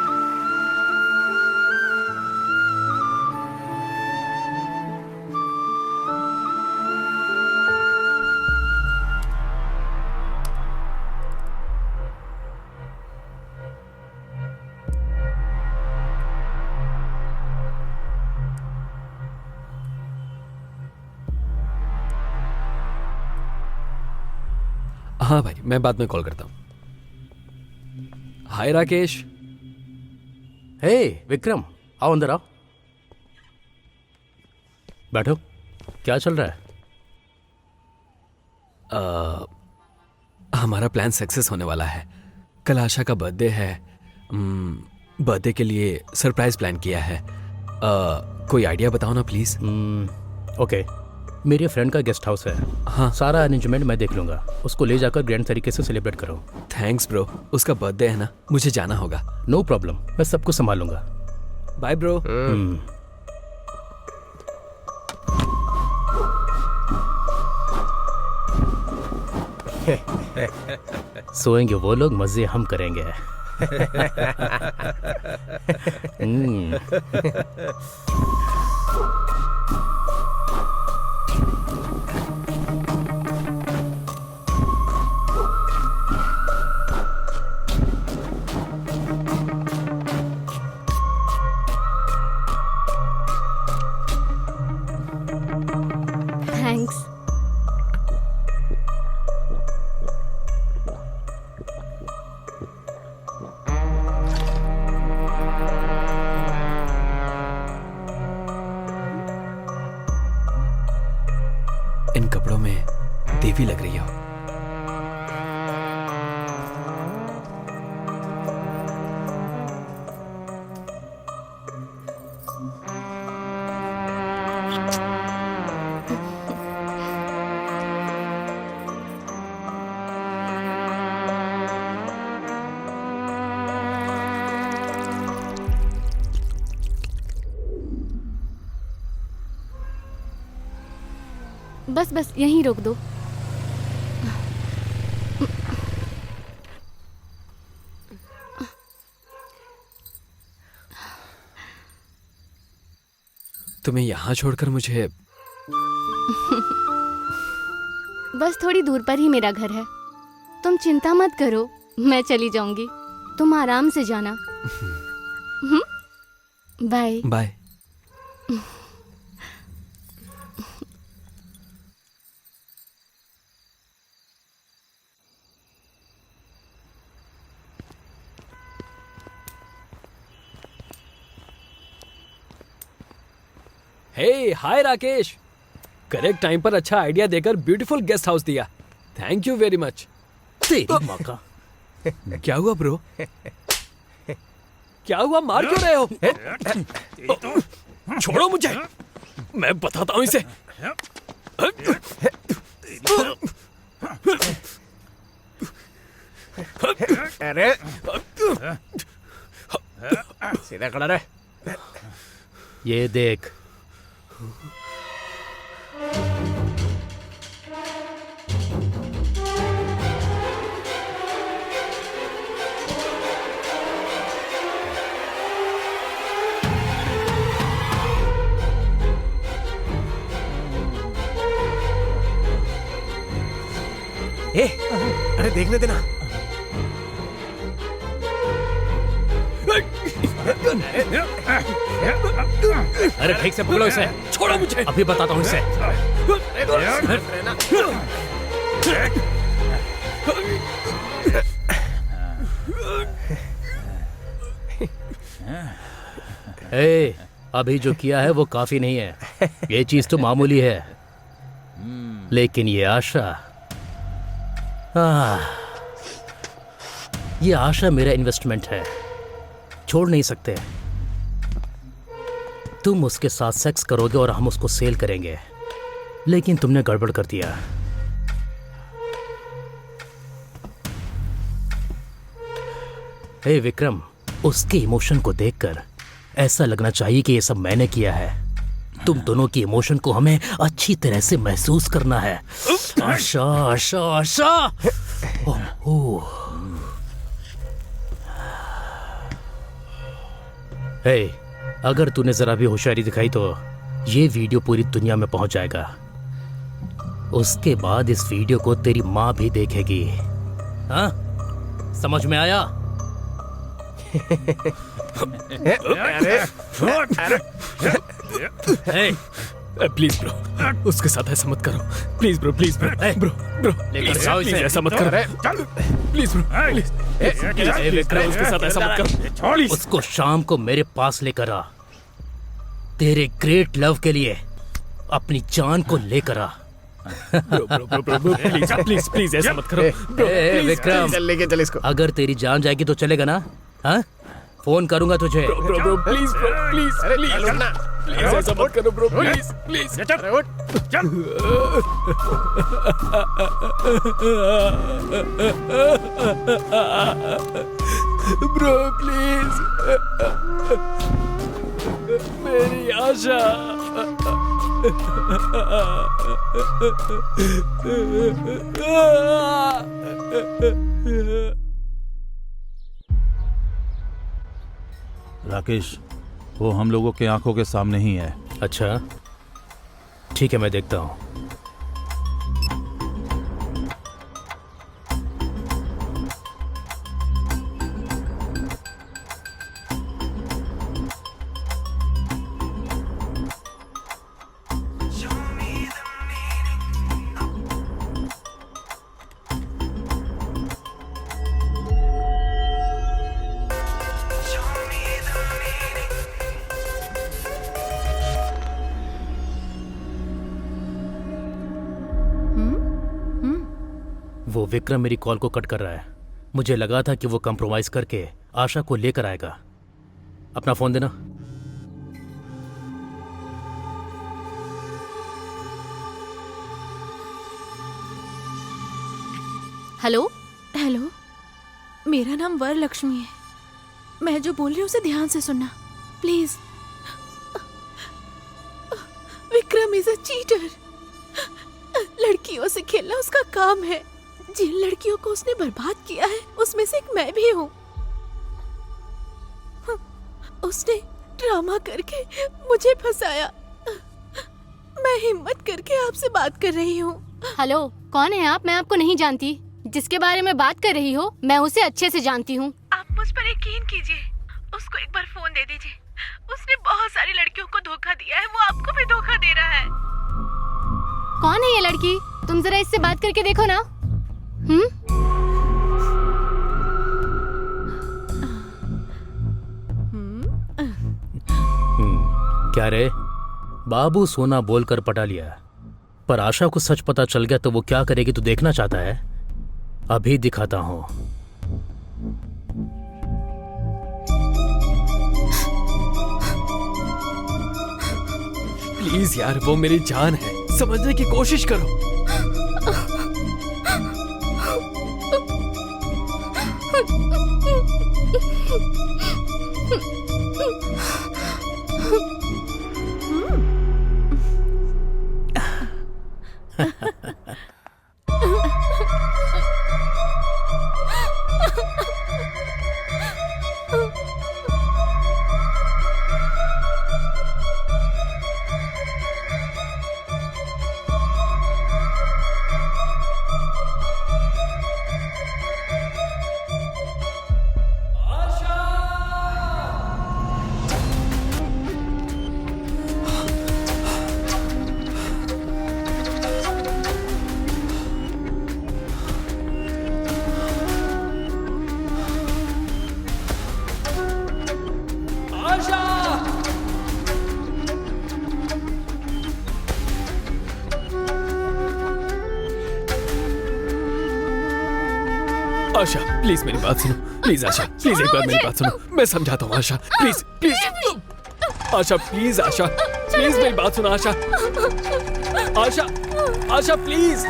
हाँ भाई, मैं बाद में कॉल करता हूँ। हाय राकेश। हे विक्रम, आओ अंदर आओ, बैठो। क्या चल रहा है? हमारा प्लान सक्सेस होने वाला है। कल आशा का बर्थडे है। बर्थडे के लिए सरप्राइज प्लान किया है। कोई आइडिया बताओ ना प्लीज। ओके, मेरे फ्रेंड का गेस्ट हाउस है। हाँ, सारा अरेंजमेंट मैं देख लूंगा। उसको ले जाकर ग्रैंड तरीके से सेलिब्रेट करो। Thanks bro. उसका बर्थडे है ना, मुझे जाना होगा। नो प्रॉब्लम, मैं सब कुछ संभालूंगा। Bye bro. सोएंगे वो लोग, मजे हम करेंगे। थैंक्स। इन कपड़ों में देवी लग रही हो। बस बस यहीं रोक दो। तुम्हें यहाँ छोड़कर मुझे बस थोड़ी दूर पर ही मेरा घर है। तुम चिंता मत करो, मैं चली जाऊंगी, तुम आराम से जाना। Bye bye. Hey hi Rakesh, correct time पर अच्छा आइडिया देकर ब्यूटीफुल गेस्ट हाउस दिया। Thank you very much. तेरी माँ का। क्या हुआ ब्रो? क्या हुआ, मार क्यों रहे हो? छोड़ो मुझे, मैं बताता हूं इसे। अरे सीधा खड़ा रहे। ये देख, अरे देखने देना। अरे ठीक से पकड़ो इसे। छोड़ो मुझे। अभी बताता हूँ इसे। ए, अभी जो किया है वो काफी नहीं है। ये चीज तो मामूली है, लेकिन ये आशा, ये आशा मेरा इन्वेस्टमेंट है, छोड़ नहीं सकते। तुम उसके साथ सेक्स करोगे और हम उसको सेल करेंगे, लेकिन तुमने गड़बड़ कर दिया। हे विक्रम, उसके इमोशन को देखकर ऐसा लगना चाहिए कि ये सब मैंने किया है। तुम दोनों की इमोशन को हमें अच्छी तरह से महसूस करना है। आशा आशा आशा। ओह, हे, अगर तूने जरा भी होशियारी दिखाई तो ये वीडियो पूरी दुनिया में पहुंच जाएगा। उसके बाद इस वीडियो को तेरी माँ भी देखेगी। हाँ, समझ में आया? प्लीज ब्रो, उसके साथ ऐसा मत करो। Please bro, please bro, bro bro, लेकर जाओ इसे। ऐसा मत करो। Please bro, please. विक्रम, उसके साथ ऐसा मत करो। उसको शाम को मेरे पास लेकर आ। तेरे ग्रेट लव के लिए अपनी जान को लेकर आ। Bro bro bro bro, please please please ऐसा मत करो। ब्रो विक्रम, चल लेके चल इसको। अगर तेरी जान जाएगी तो चलेगा ना? हाँ, फोन करूंगा तुझे। Bro bro, please bro, please please please ऐसा मत करो bro, please please. Bro please, मेरी आशा। राकेश, वो हम लोगों के आंखों के सामने ही है। अच्छा, ठीक है, मैं देखता हूँ। वो विक्रम मेरी कॉल को कट कर रहा है। मुझे लगा था कि वो कंप्रोमाइज करके आशा को लेकर आएगा। अपना फोन देना। हेलो। हेलो, मेरा नाम वरलक्ष्मी है। मैं जो बोल रही हूँ उसे ध्यान से सुनना please. Vikram is a cheater. लड़कियों से खेलना उसका काम है। जिन लड़कियों को उसने बर्बाद किया है उसमें से एक मैं भी हूँ। उसने ड्रामा करके मुझे फंसाया। मैं हिम्मत करके आपसे बात कर रही हूँ। हेलो, कौन है आप? मैं आपको नहीं जानती। जिसके बारे में बात कर रही हो मैं उसे अच्छे से जानती हूँ। आप मुझ पर यकीन कीजिए, उसको एक बार फोन दे दीजिए। उसने बहुत सारी लड़कियों को धोखा दिया है, वो आपको भी धोखा दे रहा है। कौन है ये लड़की? तुम जरा इससे बात करके देखो ना। क्या रे, बाबू सोना बोलकर पटा लिया, पर आशा को सच पता चल गया तो वो क्या करेगी तू देखना चाहता है? अभी दिखाता हूं। प्लीज यार, वो मेरी जान है, समझने की कोशिश करो। आशा प्लीज मेरी बात सुनो, प्लीज आशा, प्लीज एक बार मेरी बात सुनो, मैं समझाता हूँ Asha, please please Asha, please Asha, please मेरी बात सुनो आशा, आशा, आशा प्लीज।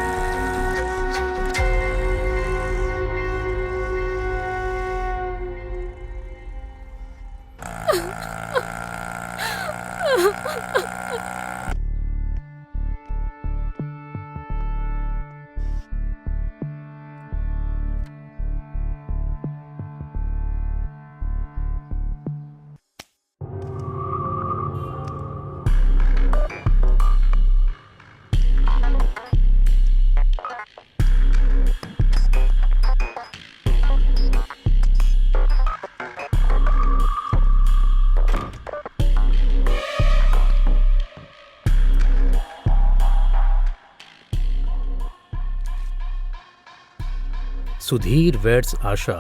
सुधीर वेड्स आशा।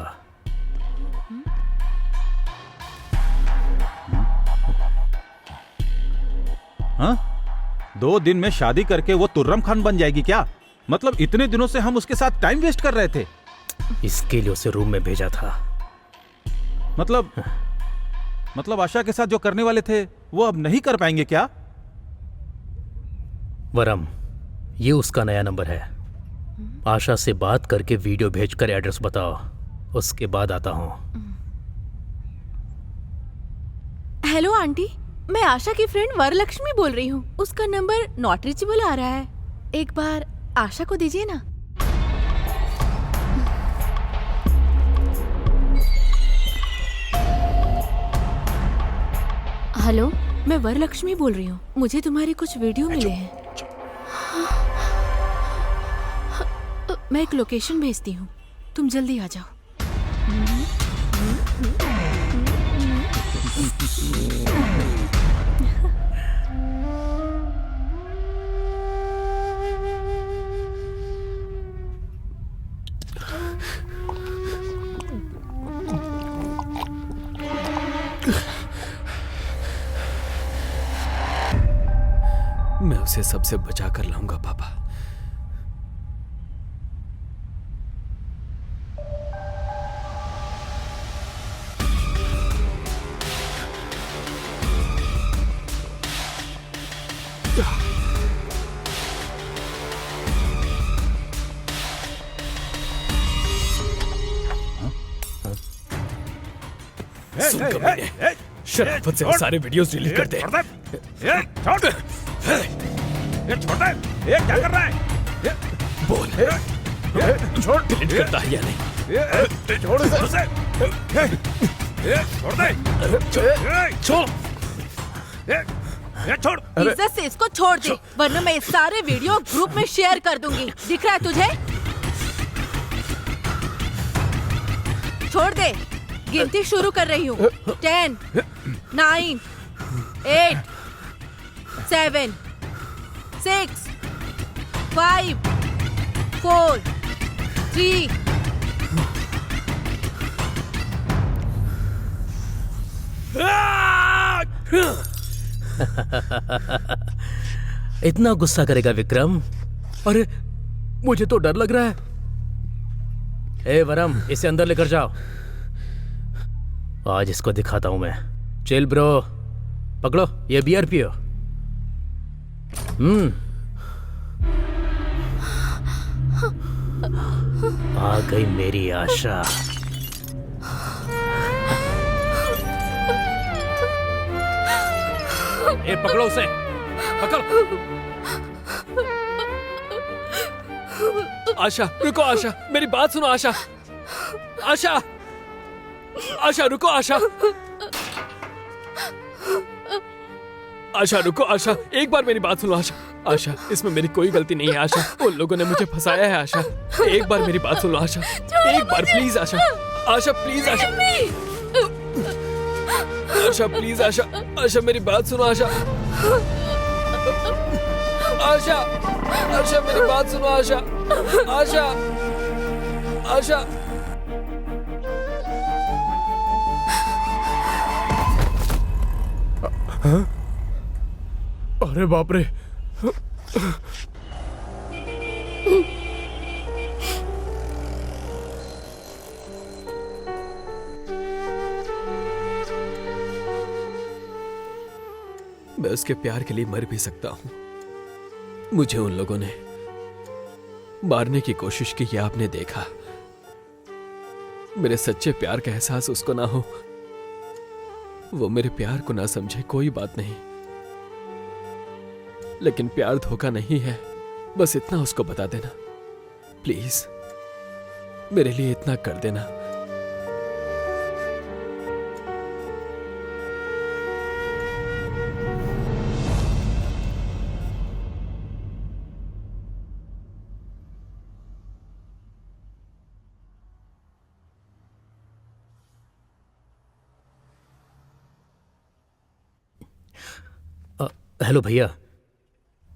हाँ? 2 दिन में शादी करके वो तुर्रम खान बन जाएगी क्या? मतलब इतने दिनों से हम उसके साथ टाइम वेस्ट कर रहे थे। इसके लिए उसे रूम में भेजा था। मतलब आशा के साथ जो करने वाले थे वो अब नहीं कर पाएंगे क्या? वरम, ये उसका नया नंबर है। आशा से बात करके वीडियो भेजकर एड्रेस बताओ, उसके बाद आता हूं। हेलो आंटी, मैं आशा की फ्रेंड वरलक्ष्मी बोल रही हूँ। उसका नंबर नॉट रीचेबल आ रहा है, एक बार आशा को दीजिए ना। हेलो, मैं वरलक्ष्मी बोल रही हूँ, मुझे तुम्हारे कुछ वीडियो मिले हैं। मैं एक लोकेशन भेजती हूँ, तुम जल्दी आ जाओ। मैं उसे सबसे बचा कर लाऊंगा पापा। शराफत से वो सारे वीडियोस डिलीट कर दे। छोड़ दे। ये क्या कर रहा है? बोल, छोड़, डिलीट करता है या नहीं? छोड़ उसे। छोड़ दे। छोड़, छोड़। इज्जत से इसको छोड़ दे, वरना मैं ये सारे वीडियो ग्रुप में शेयर कर दूंगी। दिख रहा है तुझे? छोड़ दे, गिनती शुरू कर रही हूँ। 10, 9, 8, 7, 6, 5, 4, 3। इतना गुस्सा करेगा विक्रम? अरे मुझे तो डर लग रहा है। ए वरम, इसे अंदर लेकर जाओ। आज इसको दिखाता हूं मैं। चिल ब्रो, पकड़ो ये बियर पियो। आ गई मेरी आशा। ए पकड़ो उसे, पकड़ो। आशा रुको, आशा मेरी बात सुनो। आशा, आशा, आशा रुको। आशा, आशा रुको। आशा एक बार मेरी बात सुनो। आशा, आशा इसमें मेरी कोई गलती नहीं है। आशा उन लोगों ने मुझे फंसाया है। आशा एक बार मेरी बात सुनो। आशा एक बार please. Asha, Asha please. Asha, Asha please. Asha, Asha मेरी बात सुनो। आशा, आशा, आशा मेरी बात सुनो। आशा, आशा, आशा। अरे बाप रे। मैं उसके प्यार के लिए मर भी सकता हूं। मुझे उन लोगों ने मारने की कोशिश की, ये आपने देखा। मेरे सच्चे प्यार का एहसास उसको ना हो, वो मेरे प्यार को ना समझे, कोई बात नहीं। लेकिन प्यार धोखा नहीं है, बस इतना उसको बता देना प्लीज। मेरे लिए इतना कर देना। हेलो भैया,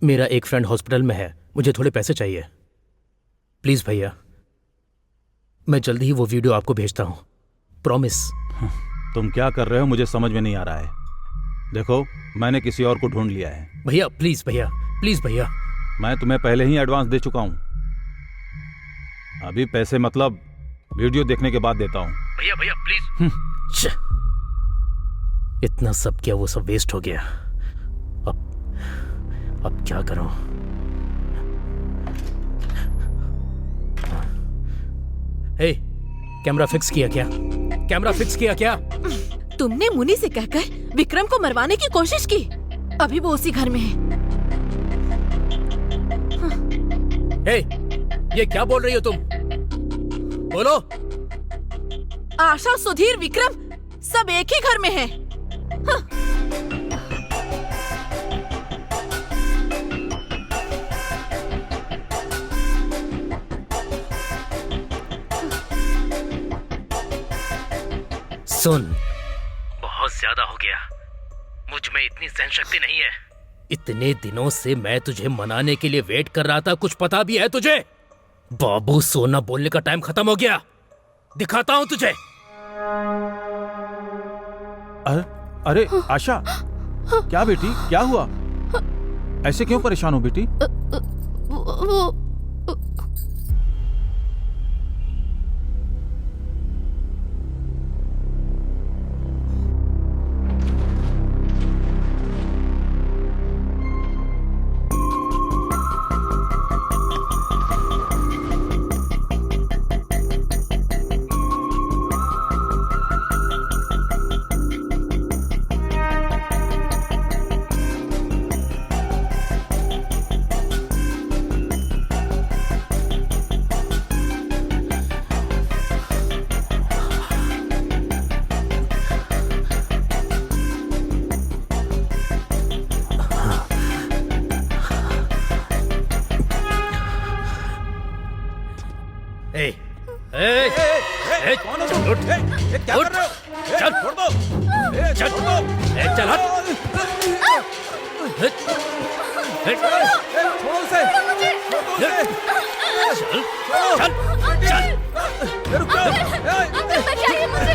मेरा एक फ्रेंड हॉस्पिटल में है, मुझे थोड़े पैसे चाहिए। प्लीज भैया, मैं जल्दी ही वो वीडियो आपको भेजता हूं, प्रॉमिस। तुम क्या कर रहे हो मुझे समझ में नहीं आ रहा है। देखो, मैंने किसी और को ढूंढ लिया है। भैया प्लीज, भैया प्लीज भैया। मैं तुम्हें पहले ही एडवांस दे चुका हूं। अभी पैसे मतलब वीडियो देखने के बाद देता हूं। भैया भैया प्लीज। इतना सब किया, वो सब वेस्ट हो गया। अब क्या करूं? हे, कैमरा फिक्स किया क्या? कैमरा फिक्स किया क्या? तुमने मुनि से कहकर विक्रम को मरवाने की कोशिश की। अभी वो उसी घर में है। हे, ये क्या बोल रही हो तुम? बोलो। आशा, सुधीर, विक्रम सब एक ही घर में हैं। सुन, बहुत ज्यादा हो गया। मुझ में इतनी सहन शक्ति नहीं है। इतने दिनों से मैं तुझे मनाने के लिए वेट कर रहा था, कुछ पता भी है तुझे? बाबू, सोना बोलने का टाइम खत्म हो गया। दिखाता हूं तुझे। अरे आशा, क्या बेटी, क्या हुआ? ऐसे क्यों परेशान हो बेटी? वो कौन हो तुम? क्या कर रहे हो? चल छोड़ दो। चल छोड़ दो। चल हट। छोड़ो उसे। चल चल रुक जाओ। अंकल बचाइए मुझे।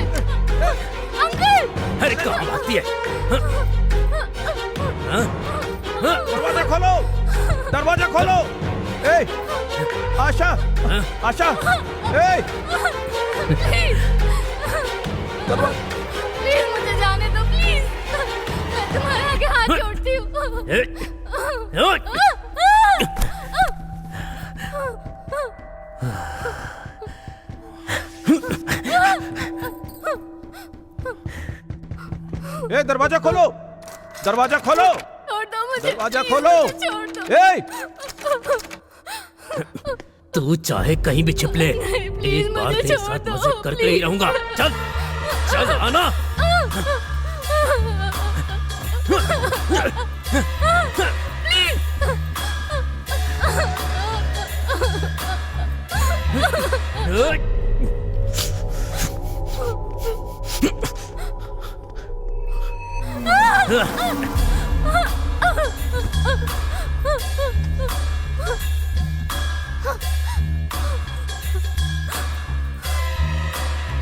अंकल अरे कहाँ भागती है? दरवाजा खोलो। दरवाजा खोलो। आशा, आशा, प्लीज मुझे जाने दो प्लीज। मैं तुम्हारे आगे हाथ जोड़ती हूँ। दरवाजा खोलो। दरवाजा खोलो। छोड़ दो मुझे। दरवाजा प्लीज, खोलो। मुझे छोड़ दो। तू चाहे कहीं भी छिप ले, प्लीज, एक बार मुझे तेरे छोड़ साथ दो, मजे करके ही रहूंगा। चल चल आना।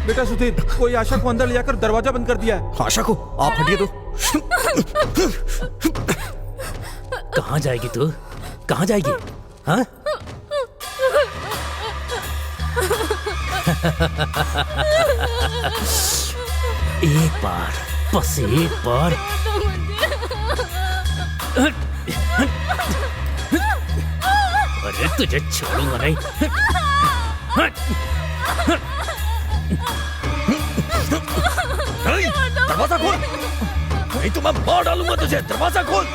बेटा सुधीर, कोई आशा को अंदर ले जाकर दरवाजा बंद कर दिया है। आशा को आप हटिए तो। कहाँ जाएगी तू? कहाँ जाएगी? हाँ? एक बार, बस एक बार। अरे तुझे छोड़ूंगा नहीं। दरवाजा खोल, नहीं तो मैं मार डालूंगा तुझे। दरवाजा खोल।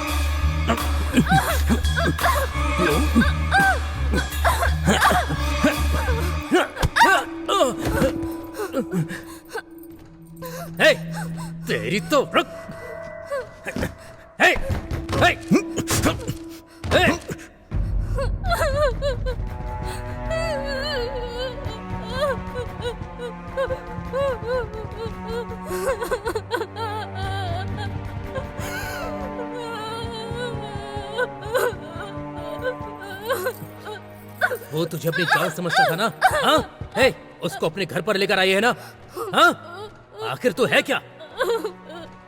हे, तेरी तो रुक। हे, हे, हे। वो तुझे अपनी जान समझता था ना? हाँ? हे, उसको अपने घर पर लेकर आई है ना? हाँ? आखिर तो है क्या?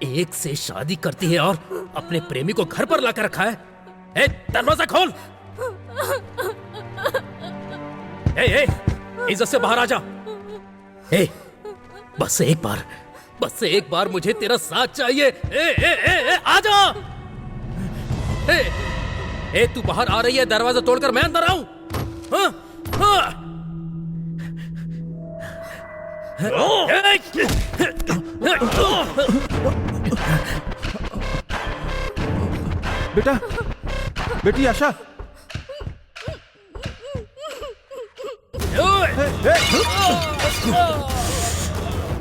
एक से शादी करती है और अपने प्रेमी को घर पर लाकर रखा है। हे, दरवाजा खोल। हे, इज्जत से बाहर आ जा। हे, बस एक बार मुझे तेरा साथ चाहिए। आ जा। हे, तू बाहर आ रही है, दरवाजा तोड़कर मैं अंदर आऊं? हाँ? हाँ? बेटा, बेटी आशा।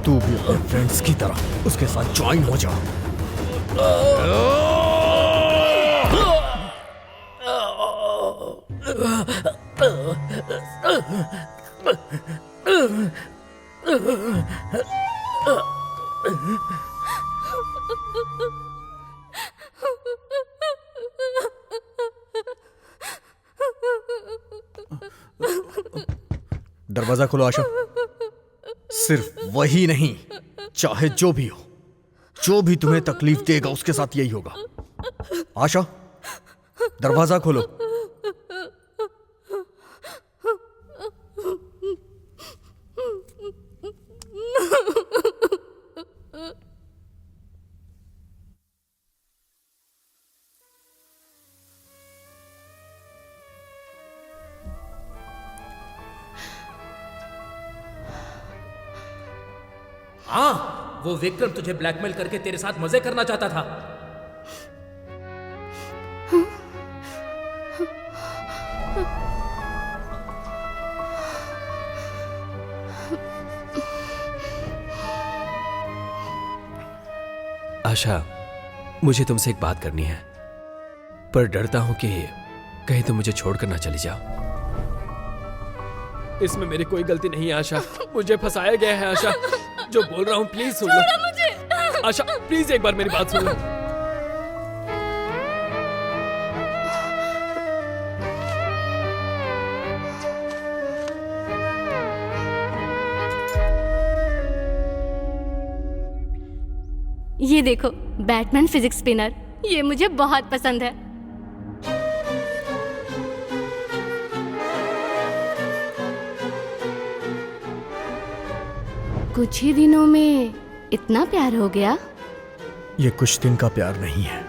तू भी अपने फ्रेंड्स की तरह उसके साथ ज्वाइन हो जा। दरवाजा खोलो आशा। सिर्फ वही नहीं, चाहे जो भी हो, जो भी तुम्हें तकलीफ देगा उसके साथ यही होगा। आशा, दरवाजा खोलो। हाँ, वो विक्रम तुझे ब्लैकमेल करके तेरे साथ मजे करना चाहता था। आशा, मुझे तुमसे एक बात करनी है, पर डरता हूं कि कहीं तुम मुझे छोड़कर ना चली जाओ। इसमें मेरी कोई गलती नहीं है आशा, मुझे फंसाया गया है आशा। जो बोल रहा हूँ प्लीज सुन लो मुझे। आशा प्लीज एक बार मेरी बात सुन लो। ये देखो, बैटमैन फिजिक्स स्पिनर, ये मुझे बहुत पसंद है। कुछ ही दिनों में इतना प्यार हो गया? ये कुछ दिन का प्यार नहीं है,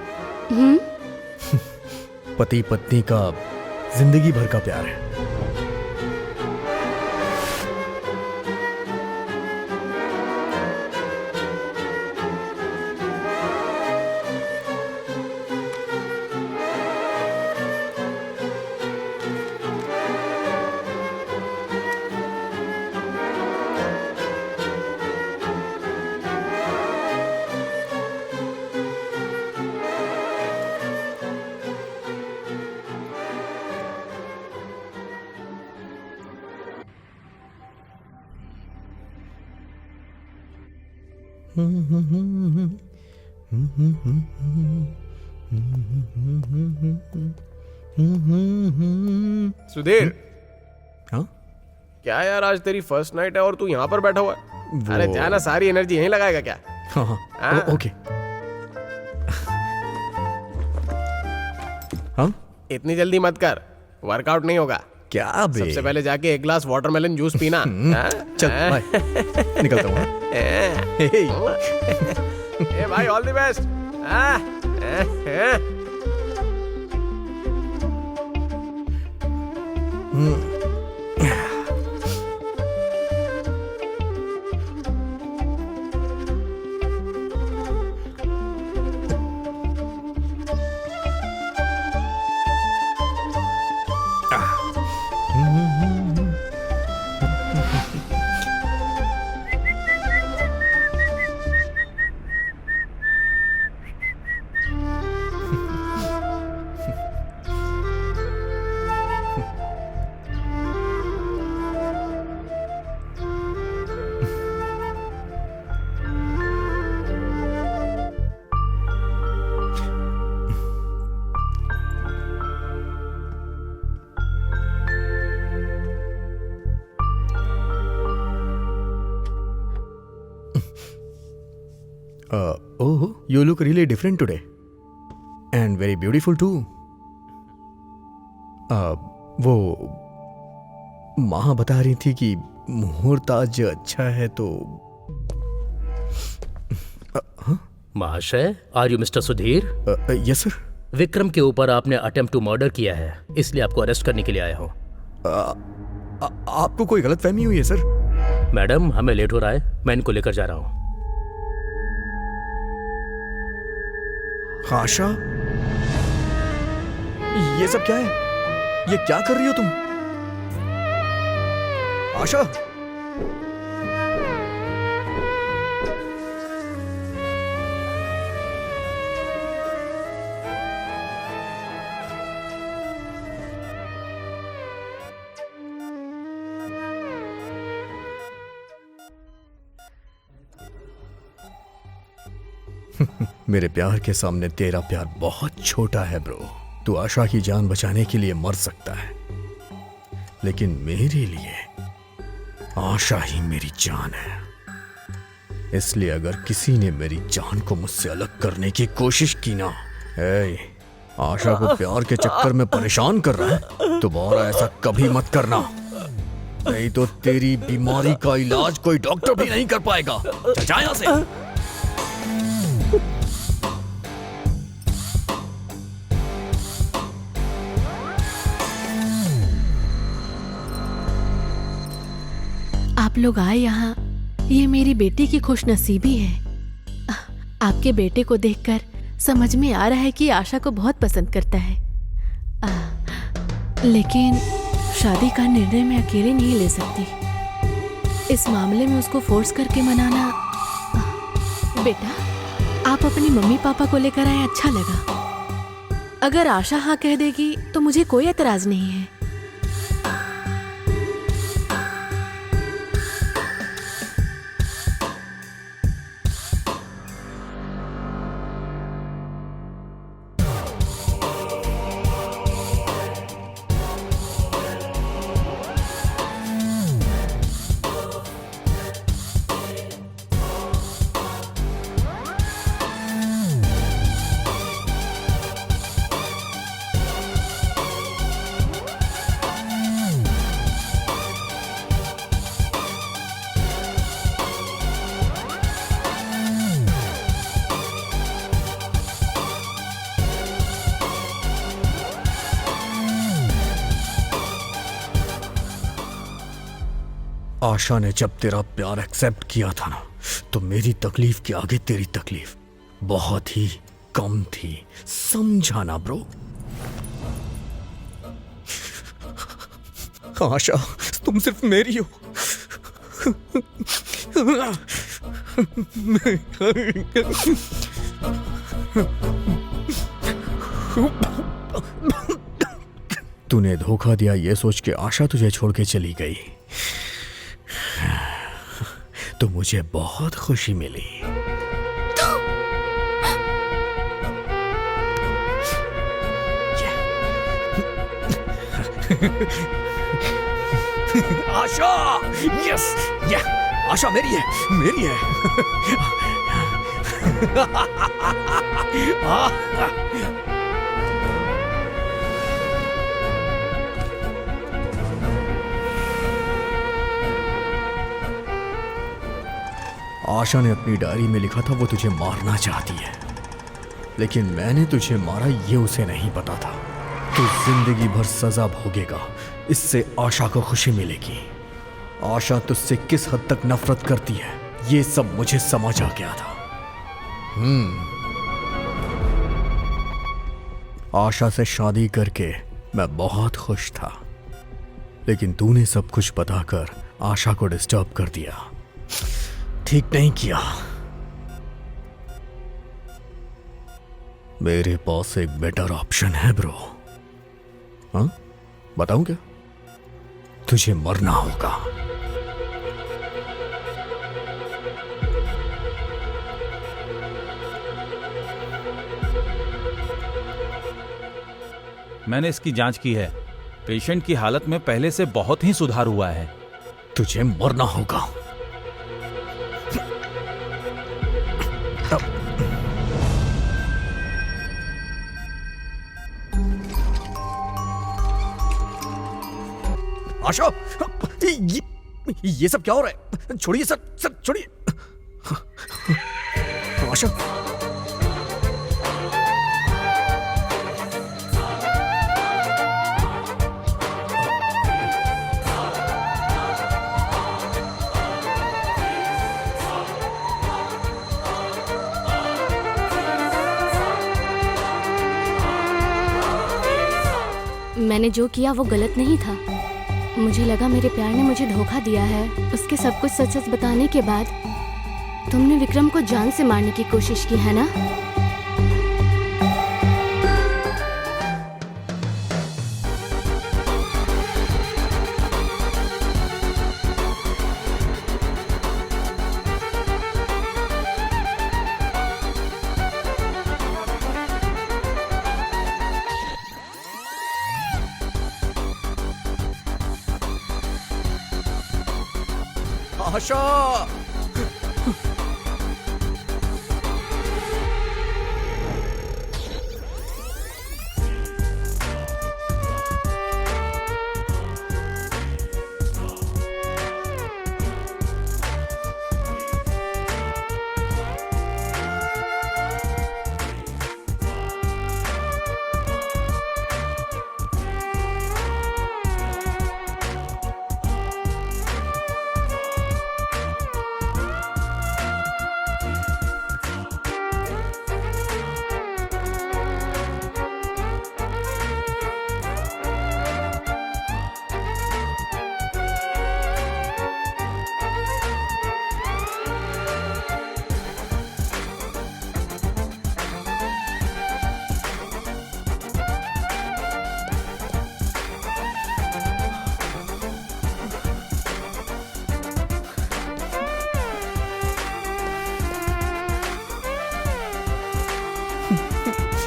पति पत्नी का जिंदगी भर का प्यार है। सुधीर, हाँ क्या यार आज तेरी फर्स्ट नाइट है और तू यहाँ पर बैठा हुआ है? अरे क्या ना, सारी एनर्जी यहीं लगाएगा क्या? हाँ हाँ ओके। हाँ इतनी जल्दी मत कर, वर्कआउट नहीं होगा। क्या बे? सबसे पहले जाके एक ग्लास वाटरमेलन जूस पीना। चल बाय, निकलता हूँ। ए भाई, all the best. Oh, you look really different today, and very beautiful too. वो माँ बता रही थी कि मुहूर्त आज अच्छा है तो। महाशय, are you mister Sudhir? Yes sir. Vikram के ऊपर आपने अटेम्प्ट टू मर्डर किया है, इसलिए आपको अरेस्ट करने के लिए आया हूँ। आपको कोई गलतफहमी हुई है सर? मैडम, हमें लेट हो रहा है, मैं इनको लेकर जा रहा हूँ। आशा, ये सब क्या है? ये क्या कर रही हो तुम? आशा, मेरे प्यार के सामने तेरा प्यार बहुत छोटा है ब्रो। तू आशा की जान बचाने के लिए मर सकता है, लेकिन मेरे लिए आशा ही मेरी जान है। इसलिए अगर किसी ने मेरी जान को मुझसे अलग करने की कोशिश की ना, आशा को प्यार के चक्कर में परेशान कर रहा है, दोबारा ऐसा कभी मत करना, नहीं तो तेरी बीमारी का इलाज कोई डॉक्टर भी नहीं कर पाएगा। चल जा यहां से। आप लोग आए यहाँ, ये मेरी बेटी की खुशनसीबी है। आपके बेटे को देखकर समझ में आ रहा है कि आशा को बहुत पसंद करता है, लेकिन शादी का निर्णय मैं अकेले नहीं ले सकती। इस मामले में उसको फोर्स करके मनाना। बेटा, आप अपनी मम्मी पापा को लेकर आए, अच्छा लगा। अगर आशा हाँ कह देगी तो मुझे कोई एतराज नहीं है। आशा ने जब तेरा प्यार एक्सेप्ट किया था ना, तो मेरी तकलीफ के आगे तेरी तकलीफ बहुत ही कम थी, समझा ना ब्रो। आशा तुम सिर्फ मेरी हो। तूने धोखा दिया ये सोच के आशा तुझे छोड़ के चली गई, तो मुझे बहुत खुशी मिली। आशा, यस, या आशा मेरी है, मेरी है। आशा ने अपनी डायरी में लिखा था वो तुझे मारना चाहती है, लेकिन मैंने तुझे मारा ये उसे नहीं पता था। तू जिंदगी भर सजा भोगेगा, इससे आशा को खुशी मिलेगी। आशा तुझसे किस हद तक नफरत करती है ये सब मुझे समझ आ गया था। आशा से शादी करके मैं बहुत खुश था, लेकिन तूने सब कुछ बताकर आशा को डिस्टर्ब कर दिया। ठीक नहीं किया। मेरे पास एक बेटर ऑप्शन है ब्रो। हाँ, बताऊं क्या? तुझे मरना होगा। मैंने इसकी जांच की है। पेशेंट की हालत में पहले से बहुत ही सुधार हुआ है। तुझे मरना होगा। आशा, ये सब क्या हो रहा है? छोड़िए सर, सर छोड़िए। आशा, मैंने जो किया वो गलत नहीं था। मुझे लगा मेरे प्यार ने मुझे धोखा दिया है। उसके सब कुछ सच सच बताने के बाद तुमने विक्रम को जान से मारने की कोशिश की है ना? आशा,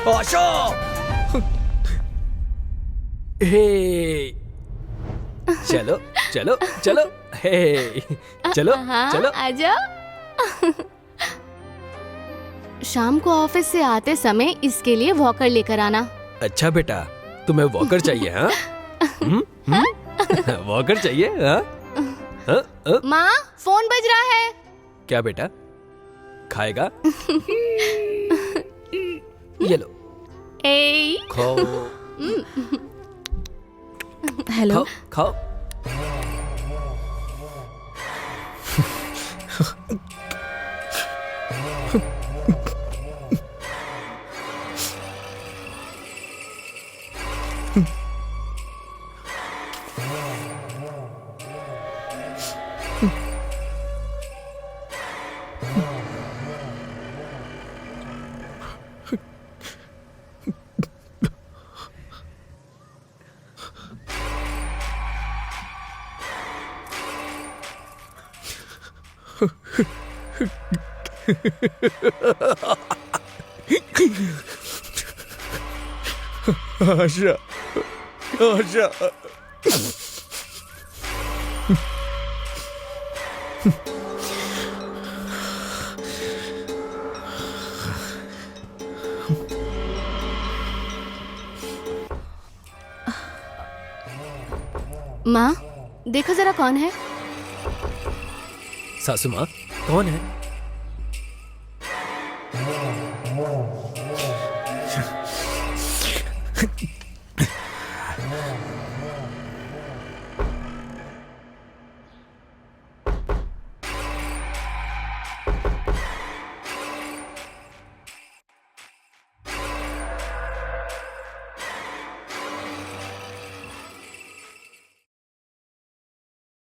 आशा, हे, चलो चलो चलो, हे, चलो चलो। आजा। शाम को ऑफिस से आते समय इसके लिए वॉकर लेकर आना। अच्छा बेटा, तुम्हें वॉकर चाहिए? हाँ, वॉकर चाहिए? हाँ? माँ, फोन बज रहा है। क्या बेटा, खाएगा? ये लो, ए, खाओ हेलो। खाओ खाओ। आशा, आशा। माँ, देखो जरा कौन है। सासू माँ, कौन है?